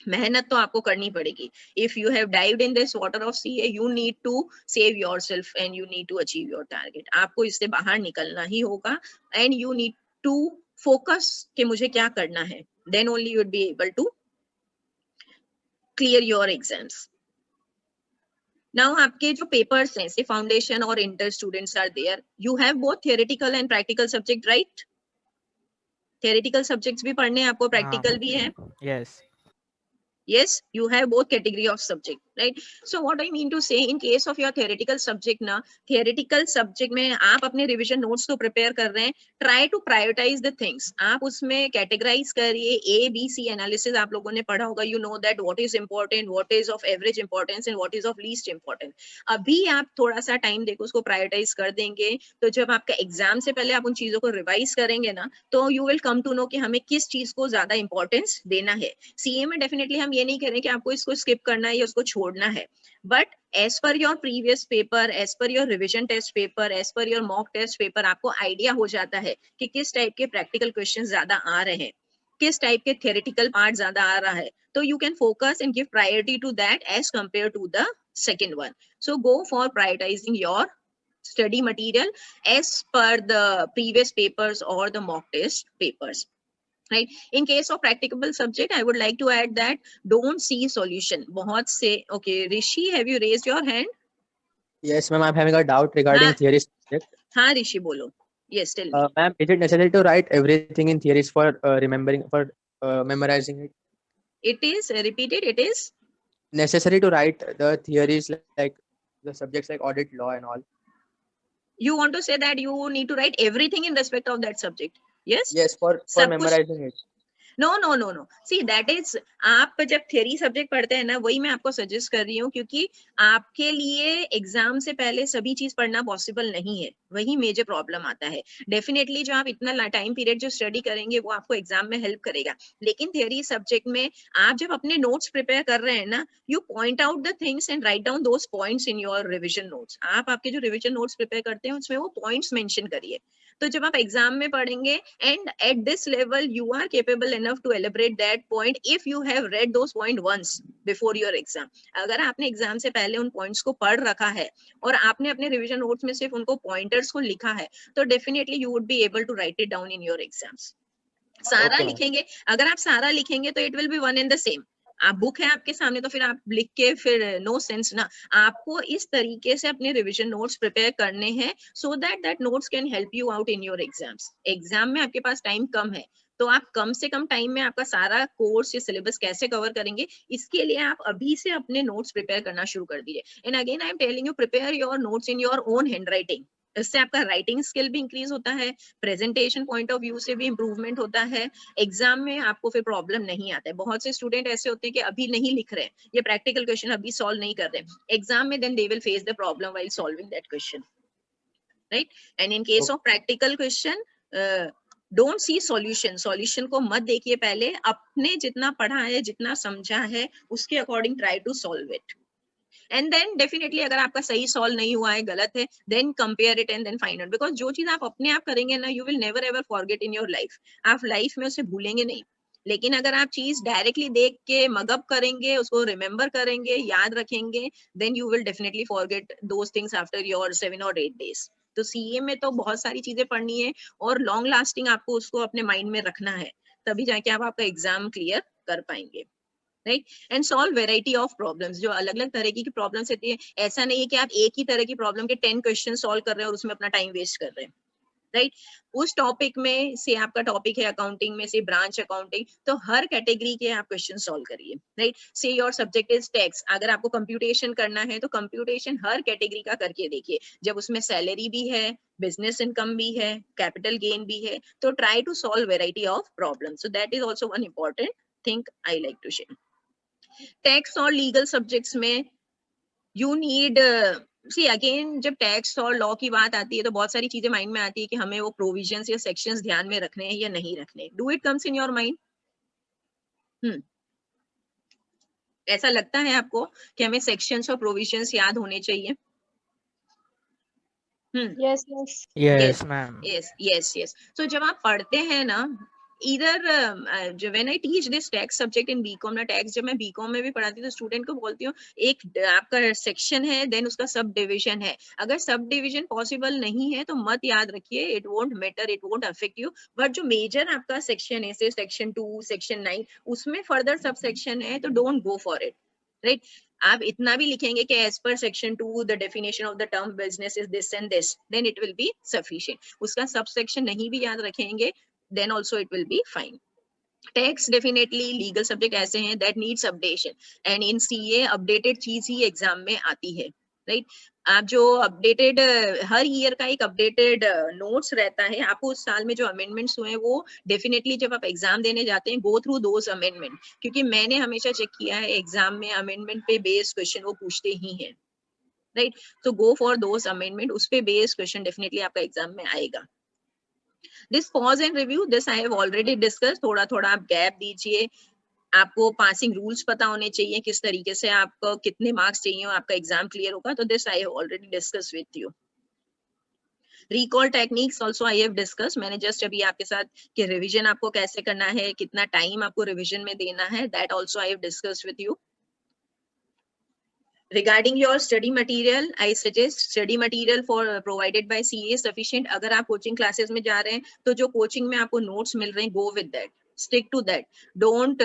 मेहनत तो आपको करनी पड़ेगी। If you have dived in this water of CA, you need to save yourself and you need to achieve your target. आपको इससे बाहर निकलना ही होगा and you need to focus कि मुझे क्या करना है, then only you would be able to clear your exams. Now आपके जो papers हैं, say foundation और inter students are there, you have both theoretical and practical subject, right? Theoretical subjects भी पढ़ने हैं आपको, practical भी है? Yes. Yes, you have both category of subject, right? So what I mean to say, in case of your theoretical subject ना, theoretical subject में आप अपने revision notes तो prepare कर रहे हैं, try to prioritize the things. आप उसमें categorize करिए, A, B, C analysis आप लोगों ने पढ़ा होगा, you know that what is important, what is of average importance and what is of least important. अभी आप थोड़ा सा टाइम देकर उसको prioritize कर देंगे, तो जब आपका एग्जाम से पहले आप उन चीजों को रिवाइज करेंगे ना, तो you will come to know कि हमें किस चीज को ज्यादा इंपॉर्टेंस देना है। सीए में डेफिनेटली हम ये नहीं करें कि आपको इसको स्किप करना है या उसको छोड़ना है, but as per your previous paper, as per your revision test paper, as per your mock test paper, आपको आइडिया हो जाता है कि किस टाइप के प्रैक्टिकल क्वेश्चन ज्यादा आ रहे हैं, किस टाइप के थ्योरेटिकल पार्ट ज्यादा आ रहा है, तो you can focus and give priority to that as compare to the second one. So go for prioritising your study material as per the previous papers or the mock test papers. right? In case of practicable subject, I would like to add that don't see solution. बहुत से, okay, Rishi, have you raised your hand? Yes, ma'am. I'm having a doubt regarding हाँ theory subject. हाँ ऋषि बोलो. Yes, tell me. Ma'am, is it necessary to write everything in theories for remembering, for memorizing it? It is repeated. It is Necessary to write the theories like the subjects like audit, law, and all? you want to say that you need to write everything in respect of that subject? Yes. Yes, for सब कुछ memorizing it. No no no no see that is, आप जब थ्योरी सब्जेक्ट पढ़ते हैं ना, वही मैं आपको सजेस्ट कर रही हूँ, क्योंकि आपके लिए एग्जाम से पहले सभी चीज पढ़ना पॉसिबल नहीं है, वही मेजर प्रॉब्लम आता है. डेफिनेटली जो आप इतना टाइम पीरियड जो स्टडी करेंगे वो आपको एग्जाम में हेल्प करेगा, लेकिन थ्योरी सब्जेक्ट में आप जब अपने नोट्स प्रिपेयर कर रहे हैं ना, you point out the things and write down those points in your revision notes. आप आपके जो रिविजन नोट्स प्रिपेयर करते हैं उसमें वो पॉइंट्स मेंशन करिए. तो जब आप एग्जाम में पढ़ेंगे, and at this level you are capable enough to elaborate that point if you have read those point once before your exam. अगर आपने एग्जाम से पहले उन पॉइंट्स को पढ़ रखा है और आपने अपने रिवीजन नोट्स में सिर्फ उनको पॉइंटर्स को लिखा है, तो definitely you would be able to write it down in your exams. सारा Okay, ma'am. लिखेंगे, अगर आप सारा लिखेंगे तो it will be one and the same. आप बुक है आपके सामने तो फिर आप लिख के फिर नो सेंस ना. आपको इस तरीके से अपने रिवीजन नोट्स प्रिपेयर करने हैं so that that notes can help you out in your exams. Exam में आपके पास टाइम कम है, तो आप कम से कम टाइम में आपका सारा कोर्स या सिलेबस कैसे कवर करेंगे, इसके लिए आप अभी से अपने नोट्स प्रिपेयर करना शुरू कर दीजिए. And again I am telling you, prepare your notes in your own hand writing. इससे आपका राइटिंग स्किल भी इंक्रीज होता है, प्रेजेंटेशन पॉइंट ऑफ व्यू से भी इंप्रूवमेंट होता है, एग्जाम में आपको फिर प्रॉब्लम नहीं आता है. बहुत से स्टूडेंट ऐसे होते हैं कि अभी नहीं लिख रहे हैं, ये प्रैक्टिकल क्वेश्चन अभी सॉल्व नहीं कर रहे, एग्जाम में then they will face the problem while solving that question, right? And in case of practical question, don't see solution. Solution को मत देखिए, पहले अपने जितना पढ़ा है, जितना समझा है, उसके according try to solve it. And then definitely अगर आपका सही सॉल्व नहीं हुआ है, गलत है, then compare it and then find out. Because जो चीज आप अपने आप करेंगे ना, you will never ever forget in your life. आप लाइफ में उसे भूलेंगे नहीं. लेकिन अगर आप चीज डायरेक्टली देख के मगअप करेंगे, उसको रिमेम्बर करेंगे, याद रखेंगे, then you will definitely forget those things after your 7 or 8 days. तो सीए में तो बहुत सारी चीजें पढ़नी है और लॉन्ग लास्टिंग आपको उसको अपने माइंड में रखना है, तभी जाके आप आपका एग्जाम क्लियर कर पाएंगे, right? And solve variety of problems. जो अलग अलग तरह की प्रॉब्लम्स होती है, ऐसा नहीं है कि आप एक ही तरह की प्रॉब्लम के 10 क्वेश्चन सॉल्व कर रहे हैं और उसमें अपना टाइम वेस्ट कर रहे हैं, राइट? उस टॉपिक में से आपका टॉपिक है अकाउंटिंग में से ब्रांच अकाउंटिंग, तो हर कैटेगरी के आप क्वेश्चन सॉल्व करिए, राइट? से योर सब्जेक्ट इज टैक्स, अगर आपको कंप्यूटेशन करना है तो कंप्यूटेशन हर कैटेगरी का करके देखिए. जब उसमें सैलरी भी है, बिजनेस इनकम भी है, कैपिटल गेन भी है, तो try to solve variety of problem. So that is also one important thing I like to share. Tax और लीगल सब्जेक्ट्स में यू नीड, सी अगेन जब टैक्स और लॉ की बात आती है तो बहुत सारी चीजें माइंड में आती है कि हमें वो प्रोविजंस या सेक्शंस ध्यान में रखने हैं या नहीं रखने. Do it comes in your mind? ऐसा लगता है आपको कि हमें सेक्शंस और प्रोविजंस याद होने चाहिए? Yes, yes. Yes, ma'am. yes. So जब आप पढ़ते हैं ना, इधर when I teach this tax subject in BCom ना, टैक्स जब मैं BCom में भी पढ़ाती हूँ तो स्टूडेंट को बोलती हूँ, एक आपका सेक्शन है, देन उसका सब डिविजन है. अगर सब डिविजन पॉसिबल नहीं है तो मत याद रखिए, it won't matter, it won't affect you. But जो मेजर आपका सेक्शन है, से सेक्शन 2, सेक्शन 9, उसमें फर्दर सब सेक्शन है, तो don't go for it, right? आप इतना भी लिखेंगे कि as per section 2 the definition of the term business is this and this, then it will be sufficient. उसका सब सेक्शन नहीं भी याद रखेंगे, then also it will be fine. Tax definitely legal subject ऐसे हैं that needs updation, and in CA updated चीज ही एग्जाम में आती है, राइट? आप जो अपडेटेड, हर ईयर का एक अपडेटेड नोट्स रहता है. आपको उस साल में जो अमेंडमेंट्स हुए हैं वो डेफिनेटली जब आप एग्जाम देने जाते हैं, गो थ्रू दोज अमेंडमेंट, क्योंकि मैंने हमेशा चेक किया है एग्जाम में अमेंडमेंट पे बेस्ड क्वेश्चन वो पूछते ही हैं, राइट? तो गो फॉर दोज अमेंडमेंट, उस पे बेस्ड क्वेश्चन डेफिनेटली आपका एग्जाम में आएगा. This pause and review, this I have already discussed. थोड़ा थोड़ा आप गैप दीजिए. आपको पासिंग रूल्स पता होने चाहिए, किस तरीके से आपको कितने मार्क्स चाहिए और आपका एग्जाम क्लियर होगा, तो this I have already discuss with you. Recall techniques also I have discuss. मैंने जस्ट अभी आपके साथ कि रिविजन आपको कैसे करना है, कितना टाइम आपको रिविजन में देना है, that also I have discuss with you. Regarding your study material, I suggest study material for provided by CA sufficient. अगर आप कोचिंग क्लासेस में जा रहे हैं तो जो कोचिंग में आपको नोट्स मिल रहे हैं, go with that. Stick to that, don't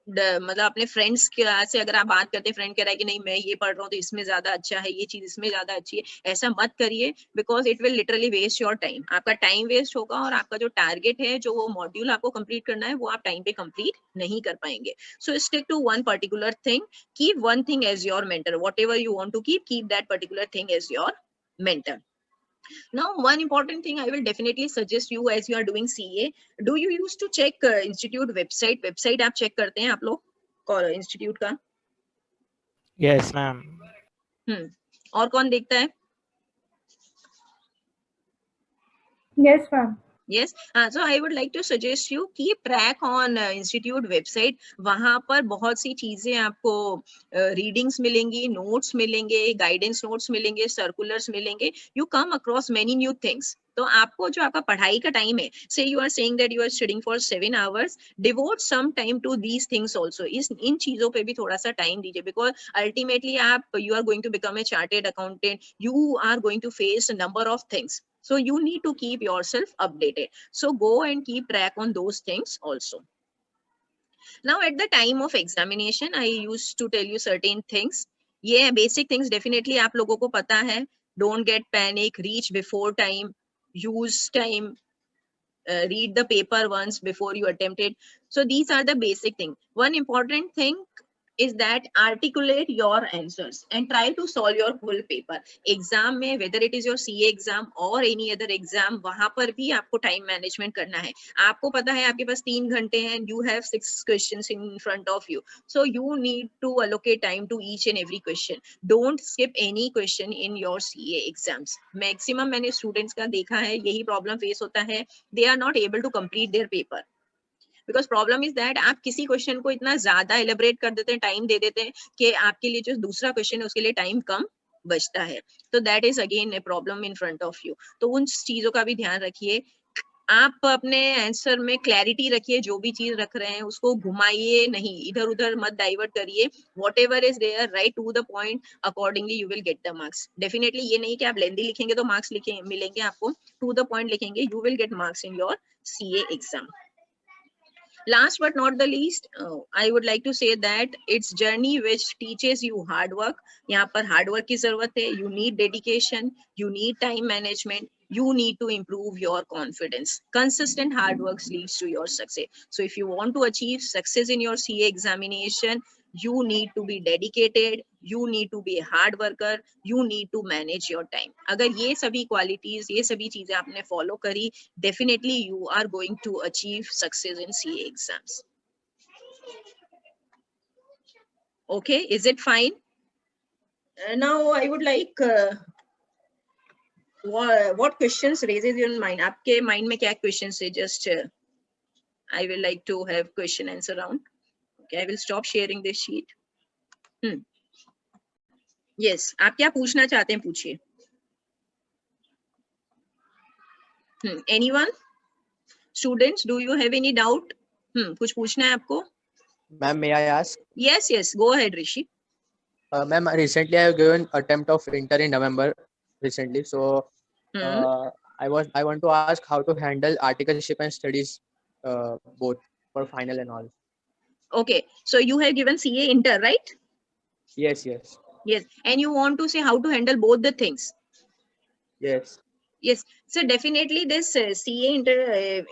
मतलब अपने फ्रेंड्स से अगर आप बात करते हैं, फ्रेंड कह रहा है कि नहीं मैं ये पढ़ रहा हूँ तो इसमें ज्यादा अच्छा है, ये चीज इसमें ज्यादा अच्छी है, ऐसा मत करिए, because it will literally waste your time, आपका टाइम वेस्ट होगा और आपका जो टारगेट है, जो वो मॉड्यूल आपको कंप्लीट करना है, वो आप टाइम पे कंप्लीट नहीं कर पाएंगे. So stick to one particular thing, keep one thing as your mentor, whatever you want to keep that particular thing as your mentor. Now one important thing I will definitely suggest you as you are doing CA, do you used to check institute website आप check करते हैं आप लोग institute का? Yes, ma'am. और कौन देखता है? Yes, ma'am. Yes, so I would like to suggest you keep track on institute website. वहाँ पर बहुत सी चीजें आपको readings मिलेंगी, notes मिलेंगे, guidance notes मिलेंगे, circulars मिलेंगे. You come across many new things. तो आपको जो आपका पढ़ाई का टाइम है, say you are saying that you are studying for 7 hours, devote some time to these things also. इन चीजों पे भी थोड़ा सा टाइम दीजिए, because ultimately you are going to become a chartered accountant. You are going to face a number of things. So you need to keep yourself updated. So go and keep track on those things also. Now at the time of examination, I used to tell you certain things. Yeah, basic things definitely आप लोगों को पता है. Don't get panic, reach before time, use time, read the paper once before you attempt it. So these are the basic things. One important thing is that articulate your answers and try to solve your full paper. Exam में whether it is your CA exam or any other exam, वहाँ पर भी आपको time management करना है. आपको पता है आपके पास 3 घंटे हैं, you have 6 questions in front of you. So you need to allocate time to each and every question. Don't skip any question in your CA exams. Maximum मैंने students का देखा है, यही problem face होता है. They are not able to complete their paper. Because problem is that आप किसी क्वेश्चन को इतना ज्यादा एलिब्रेट कर देते हैं, टाइम दे देते हैं कि आपके लिए जो दूसरा क्वेश्चन है उसके लिए टाइम कम बचता है. तो that is again a problem in front of you. तो उन चीजों का भी ध्यान रखिए. आप अपने आंसर में क्लैरिटी रखिए, जो भी चीज रख रहे हैं उसको घुमाइए नहीं, इधर उधर मत डाइवर्ट करिए. Whatever is there, right to the point, accordingly you will get the marks. Definitely ये नहीं कि आप लेंदी लिखेंगे तो मार्क्स मिलेंगे आपको, टू द पॉइंट लिखेंगे, you will get marks in your CA exam. Last but not the least, I would like to say that it's journey which teaches you hard work. यहाँ पर hard work की जरूरत है. You need dedication, you need time management, you need to improve your confidence. Consistent hard work leads to your success. So if you want to achieve success in your CA examination, you need to be dedicated, you need to be a hard worker, you need to manage your time. अगर ये सभी qualities, ये सभी चीजें आपने follow करी, definitely you are going to achieve success in CA exams. Okay, is it fine? Now I would like what questions raises your mind? आपके mind में क्या questions है? Just I will like to have question answer round. Okay, I will stop sharing this sheet. Yes, आप क्या पूछना चाहते हैं पूछिए. Anyone? Students, do you have any doubt? कुछ पूछना है आपको? Ma'am, may I ask? Yes, yes, go ahead, Rishi. Ma'am, recently I have given attempt of inter in November recently. So I want to ask how to handle articleship and studies both for final and all. Okay, so you have given CA inter, right? Yes, yes. Yes, and you want to say how to handle both the things. Yes. Yes, so definitely this CA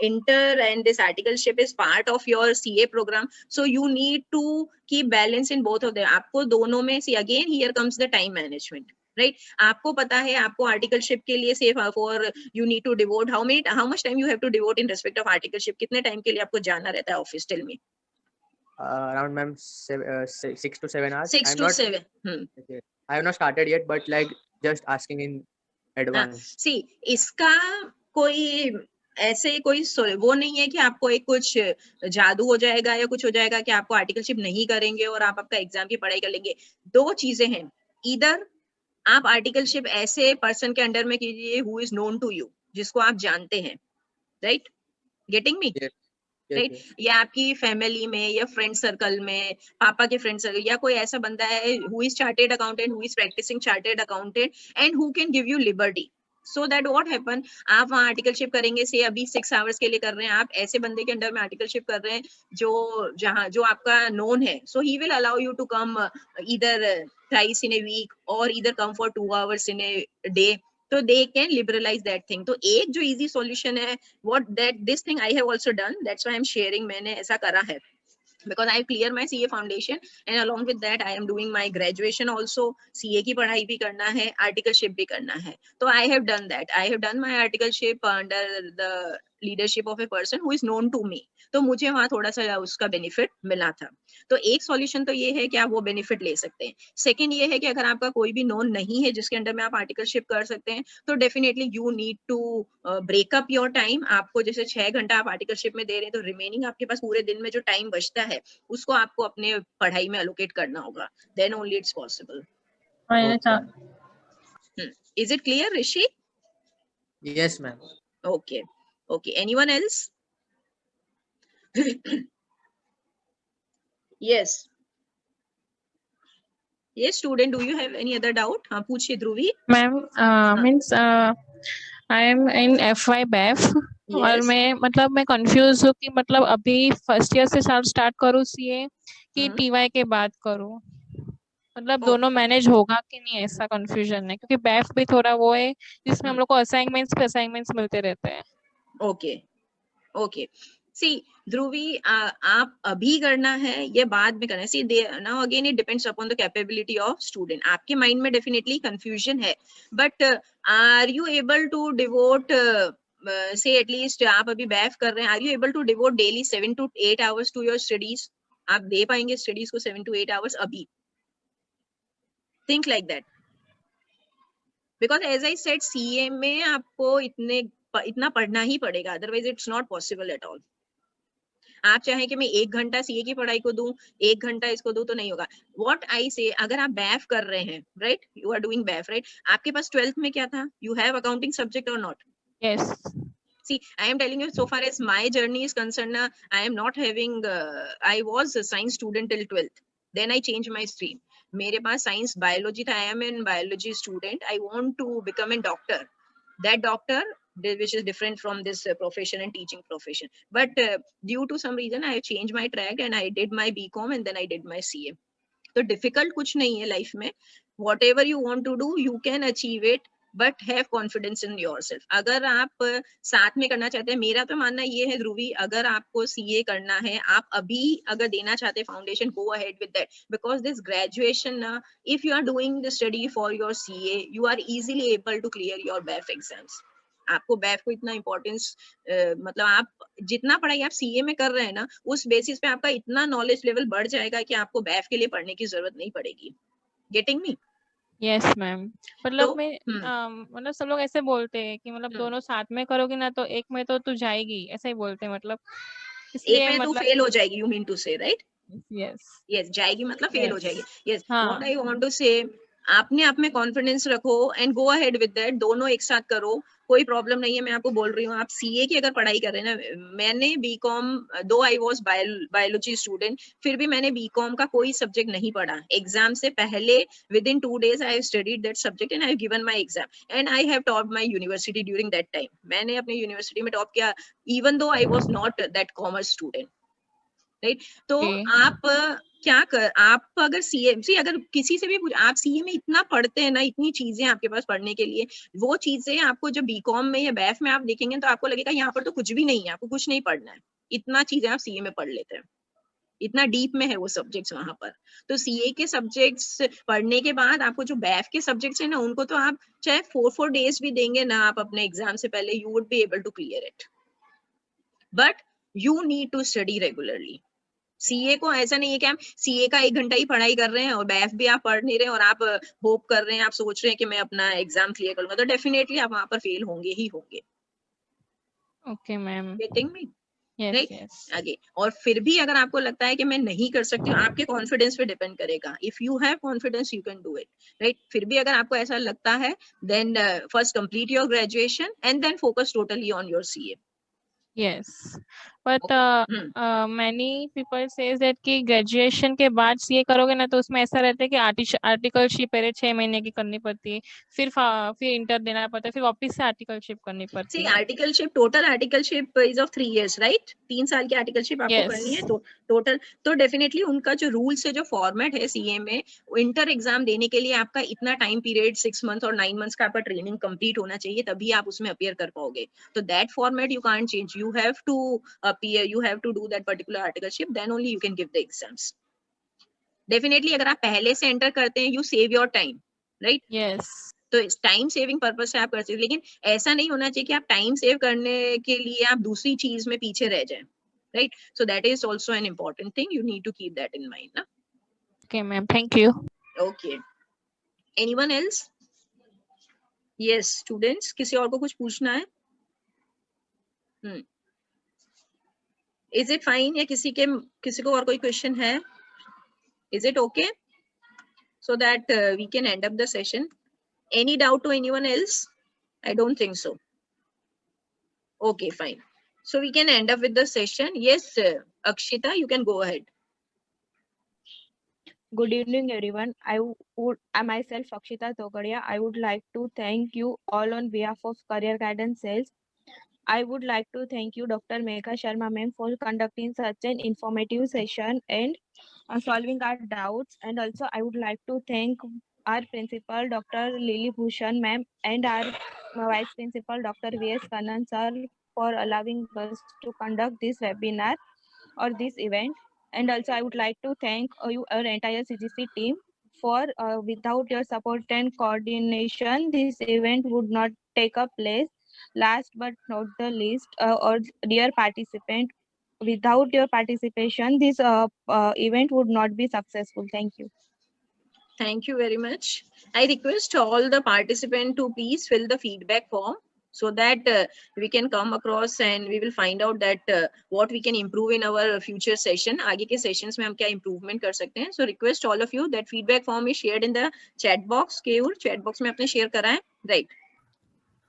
inter and this articleship is part of your CA program. So you need to keep balance in both of them. आपको दोनों में, see again here comes the time management, right? आपको पता है आपको articleship के लिए say for you need to devote how much time you have to devote in respect of articleship. कितने time के लिए आपको जाना रहता है office? Tell me. Around, ma'am, 6 to 7 hours. 6 to 7. Okay. I have not started yet, but like just asking in advance. See, इसका कोई ऐसे कोई वो नहीं है कि आपको एक कुछ जादू हो जाएगा या कुछ हो जाएगा कि आपको आर्टिकलशिप नहीं करेंगे और आप आपका एग्जाम की पढ़ाई कर लेंगे. दो चीजें हैं. इधर आप आर्टिकलशिप ऐसे पर्सन के अंडर में कीजिए who is known to you, जिसको आप जानते हैं, राइट? Getting me? राइट? या आपकी फैमिली में या फ्रेंड सर्कल में, पापा के फ्रेंड सर्कल, या कोई ऐसा बंदा है who is chartered accountant, who is practising chartered accountant and who can give you liberty. So that what happen, आप वहाँ आर्टिकलशिप करेंगे, से अभी 6 आवर्स के लिए कर रहे हैं आप, ऐसे बंदे के अंडर में आर्टिकलशिप कर रहे हैं जो आपका नोन है, so he will allow you to come either thrice in a week और either come for 2 hours in a day, तो they can liberalize that thing. तो एक जो इजी सॉल्यूशन है, what that this thing I have also done, that's why I am sharing, मैंने ऐसा करा है, because I clear my CA foundation and along with that I am doing my graduation also, CA की पढ़ाई भी करना है, articleship भी करना है, तो I have done that, I have done my articleship under the leadership of a person who is known to me, तो मुझे वहाँ थोड़ा सा उसका बेनिफिट मिला था। तो एक सॉल्यूशन तो ये है कि आप वो बेनिफिट ले सकते हैं। सेकंड ये है कि अगर आपका कोई भी नोन नहीं है जिसके अंडर में आप आर्टिकलशिप कर सकते हैं, तो definitely you need to break up your time. आपको जैसे 6 घंटा आप आर्टिकलशिप में दे रहे हैं, तो रिमेनिंग आपके पास पूरे दिन में जो टाइम बचता है उसको आपको अपने पढ़ाई में एलोकेट करना होगा, then only it's possible. Is it clear Rishi? Yes, ma'am. Okay, okay, anyone else? yes, yes student, do you have any other doubt? हाँ पूछिए Dhruvi. Ma'am means I am in FY BAF और Yes. मैं मतलब मैं कंफ्यूज हूँ कि मतलब अभी फर्स्ट ईयर से स्टार्ट करूँ CA कि TY के बाद करूँ, मतलब दोनों मैनेज होगा कि नहीं, ऐसा कंफ्यूजन है, क्योंकि BAF भी थोड़ा वो है जिसमें हम लोग को असाइनमेंट्स मिलते रहते हैं। ओके ओके, सी ध्रुवी, आप अभी करना है ये बाद में करना है, see now again it depends upon the capability of student. आपके माइंड में डेफिनेटली कंफ्यूजन है, but are you able to devote say at least, आप अभी बैफ कर रहे हैं, are you able to devote daily 7 to 8 hours to your studies? आप दे पाएंगे स्टडीज को 7 to 8 आवर्स अभी? Think like that, because as I said CA में आपको इतना पढ़ना ही पड़ेगा, otherwise it's not possible at all. आप चाहें कि मैं 1 घंटा CA की पढ़ाई को दूं, 1 घंटा इसको दूं, तो नहीं होगा। व्हाट आई से, अगर आप बैफ कर रहे हैं, right, you are doing BAF, right, आपके पास 12th में क्या था? यू हैव अकाउंटिंग सब्जेक्ट और not? Yes. See, I am telling you, so far as my journey is concerned, I am not having, I was a science student till 12th. Then I changed my stream. मेरे पास साइंस बायोलॉजी था, I am in biology student. I want to become a doctor. That doctor, which is different from this profession and teaching profession. But due to some reason, I changed my track and I did my BCom and then I did my CA. तो difficult कुछ नहीं है लाइफ में. Whatever you want to do, you can achieve it. But have confidence in yourself. अगर आप साथ में करना चाहते हैं, मेरा तो मानना ये है ध्रुवी, अगर आपको CA करना है, आप अभी अगर देना चाहते हैं foundation, go ahead with that, because this graduation, if you are doing the study for your CA, you are easily able to clear your BAF exams. आपको BAF को इतना इंपॉर्टेंस, मतलब आप जितना पढ़ाई आप CA में कर रहे हैं ना, उस बेसिस पे आपका इतना नॉलेज लेवल बढ़ जाएगा कि आपको BAF के लिए पढ़ने की जरूरत नहीं पड़ेगी। Getting me? यस मैम, मतलब मैं मतलब सब लोग ऐसे बोलते हैं कि मतलब दोनों साथ में करोगे ना तो एक में तो तू जाएगी, ऐसा ही बोलते हैं, मतलब इसलिए एक में तू फेल हो जाएगी, यू मीन टू से, राइट? यस यस, जाएगी मतलब फेल हो जाएगी। यस, हाँ। व्हाट आई वांट टू से, आपने आप में कॉन्फिडेंस रखो and go ahead with that, दोनों एक साथ करो, कोई प्रॉब्लम नहीं है। मैं आपको बोल रही हूँ, आप CA की अगर पढ़ाई कर रहे हैं ना, मैंने BCom, दो आई वाज बायोलॉजी स्टूडेंट, फिर भी मैंने BCom का कोई सब्जेक्ट नहीं पढ़ा। एग्जाम से पहले with in 2 days I have studied that subject and I have given my exam and I have topped my university during that time. मैंने अपनी यूनिवर्सिटी में टॉप किया, even though I was not that commerce student, right? तो आप क्या कर, आप अगर CA, अगर किसी से भी आप CA में इतना पढ़ते हैं ना, इतनी चीजें आपके पास पढ़ने के लिए, वो चीजें आपको जब BCom में या BAF में आप देखेंगे तो आपको लगेगा यहाँ पर तो कुछ भी नहीं है, आपको कुछ नहीं पढ़ना है, इतना चीजें आप CA में पढ़ लेते हैं, इतना डीप में है वो सब्जेक्ट्स वहां पर। तो CA के सब्जेक्ट्स पढ़ने के बाद आपको जो BAF के सब्जेक्ट्स है ना, उनको तो आप चाहे 4 days भी देंगे ना आप अपने एग्जाम से पहले, you would be able to clear it, but you need to study regularly. CA को ऐसा नहीं है कि आप CA का 1 घंटा ही पढ़ाई कर रहे हैं और BAF भी आप पढ़ नहीं रहे हैं और आप होप कर रहे हैं, आप सोच रहे हैं कि मैं अपना एग्जाम क्लियर करूंगा, तो डेफिनेटली आप वहां पर फेल होंगे ही होंगे। Okay ma'am, getting me? Yes right? Yes. आगे, और फिर भी अगर आपको लगता है कि मैं नहीं कर सकती हूँ, आपके कॉन्फिडेंस पे डिपेंड करेगा। If you have confidence you can do it, right? फिर भी अगर आपको ऐसा लगता है, then first complete your graduation and then focus totally on your CA। Yes but many people says that कि ग्रेजुएशन के बाद सीए करोगे ना तो उसमें ऐसा रहता है कि आर्टिकलशिप पहले 6 महीने की करनी पड़ती है, फिर इंटर देना पड़ता है, फिर वापस से आर्टिकलशिप करनी पड़ती See, है. articleship, total articleship is of 3 years, right? 3 साल की articleship आपको Yes. करनी है तो टोटल तो डेफिनेटली उनका जो रूल्स है, जो फॉर्मेट है सीए में, इंटर एग्जाम देने के लिए आपका इतना टाइम पीरियड 6 मंथ और 9 मंथ्स का आपका ट्रेनिंग कंप्लीट होना चाहिए, तभी आप उसमें अपियर कर पाओगे. तो that format you can't change, you have to appear, you have to do that particular articleship, then only you can give the exams. Definitely अगर आप पहले से एंटर करते हैं, you save your time, right? Yes. तो इस टाइम सेविंग पर्पस से आप कर सकते हैं, लेकिन ऐसा नहीं होना चाहिए कि आप टाइम सेव करने के लिए आप दूसरी चीज में पीछे रह जाएं, right? So that is also an important thing, you need to keep that in mind ना. Okay, ma'am. Thank you. Okay, anyone else? Yes students, किसी और को कुछ पूछना है? इज इट फाइन, या किसी को और कोई क्वेश्चन है? Is it okay? So that we can end up the session. Any doubt to anyone else? I don't think so. Okay, fine. So we can end up with the session. Yes, Akshita, you can go ahead. Good evening, everyone. I myself, Akshita Togadia, I would like to thank you all on behalf of Career Guidance Sales. I would like to thank you, Dr. Megha Sharma ma'am, for conducting such an informative session and solving our doubts. And also, I would like to thank our principal, Dr. Lily Bhushan ma'am, and our vice principal, Dr. V.S. Kannan sir, for allowing us to conduct this webinar or this event. And also, I would like to thank our entire CGC team for without your support and coordination, this event would not take a place. Last but not the least, or dear participant, without your participation, this event would not be successful. Thank you. Thank you very much. I request all the participants to please fill the feedback form so that we can come across and we will find out that what we can improve in our future session. आगे के sessions में हम क्या improvement कर सकते हैं. So request all of you that feedback form is shared in the chat box. Keyur chat box में आपने share करा है, right?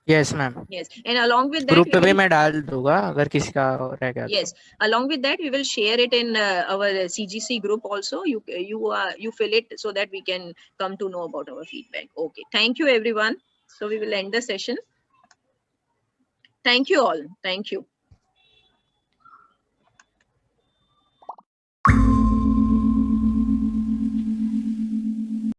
Yes, ma'am. Yes, and along with that, group पे we भी will, मैं डाल दूंगा अगर किसी का रह गया तो. yes, along with that, we will share it in our CGC group also. You fill it so that we can come to know about our feedback. Okay, thank you everyone. So we will end the session. Thank you all. Thank you.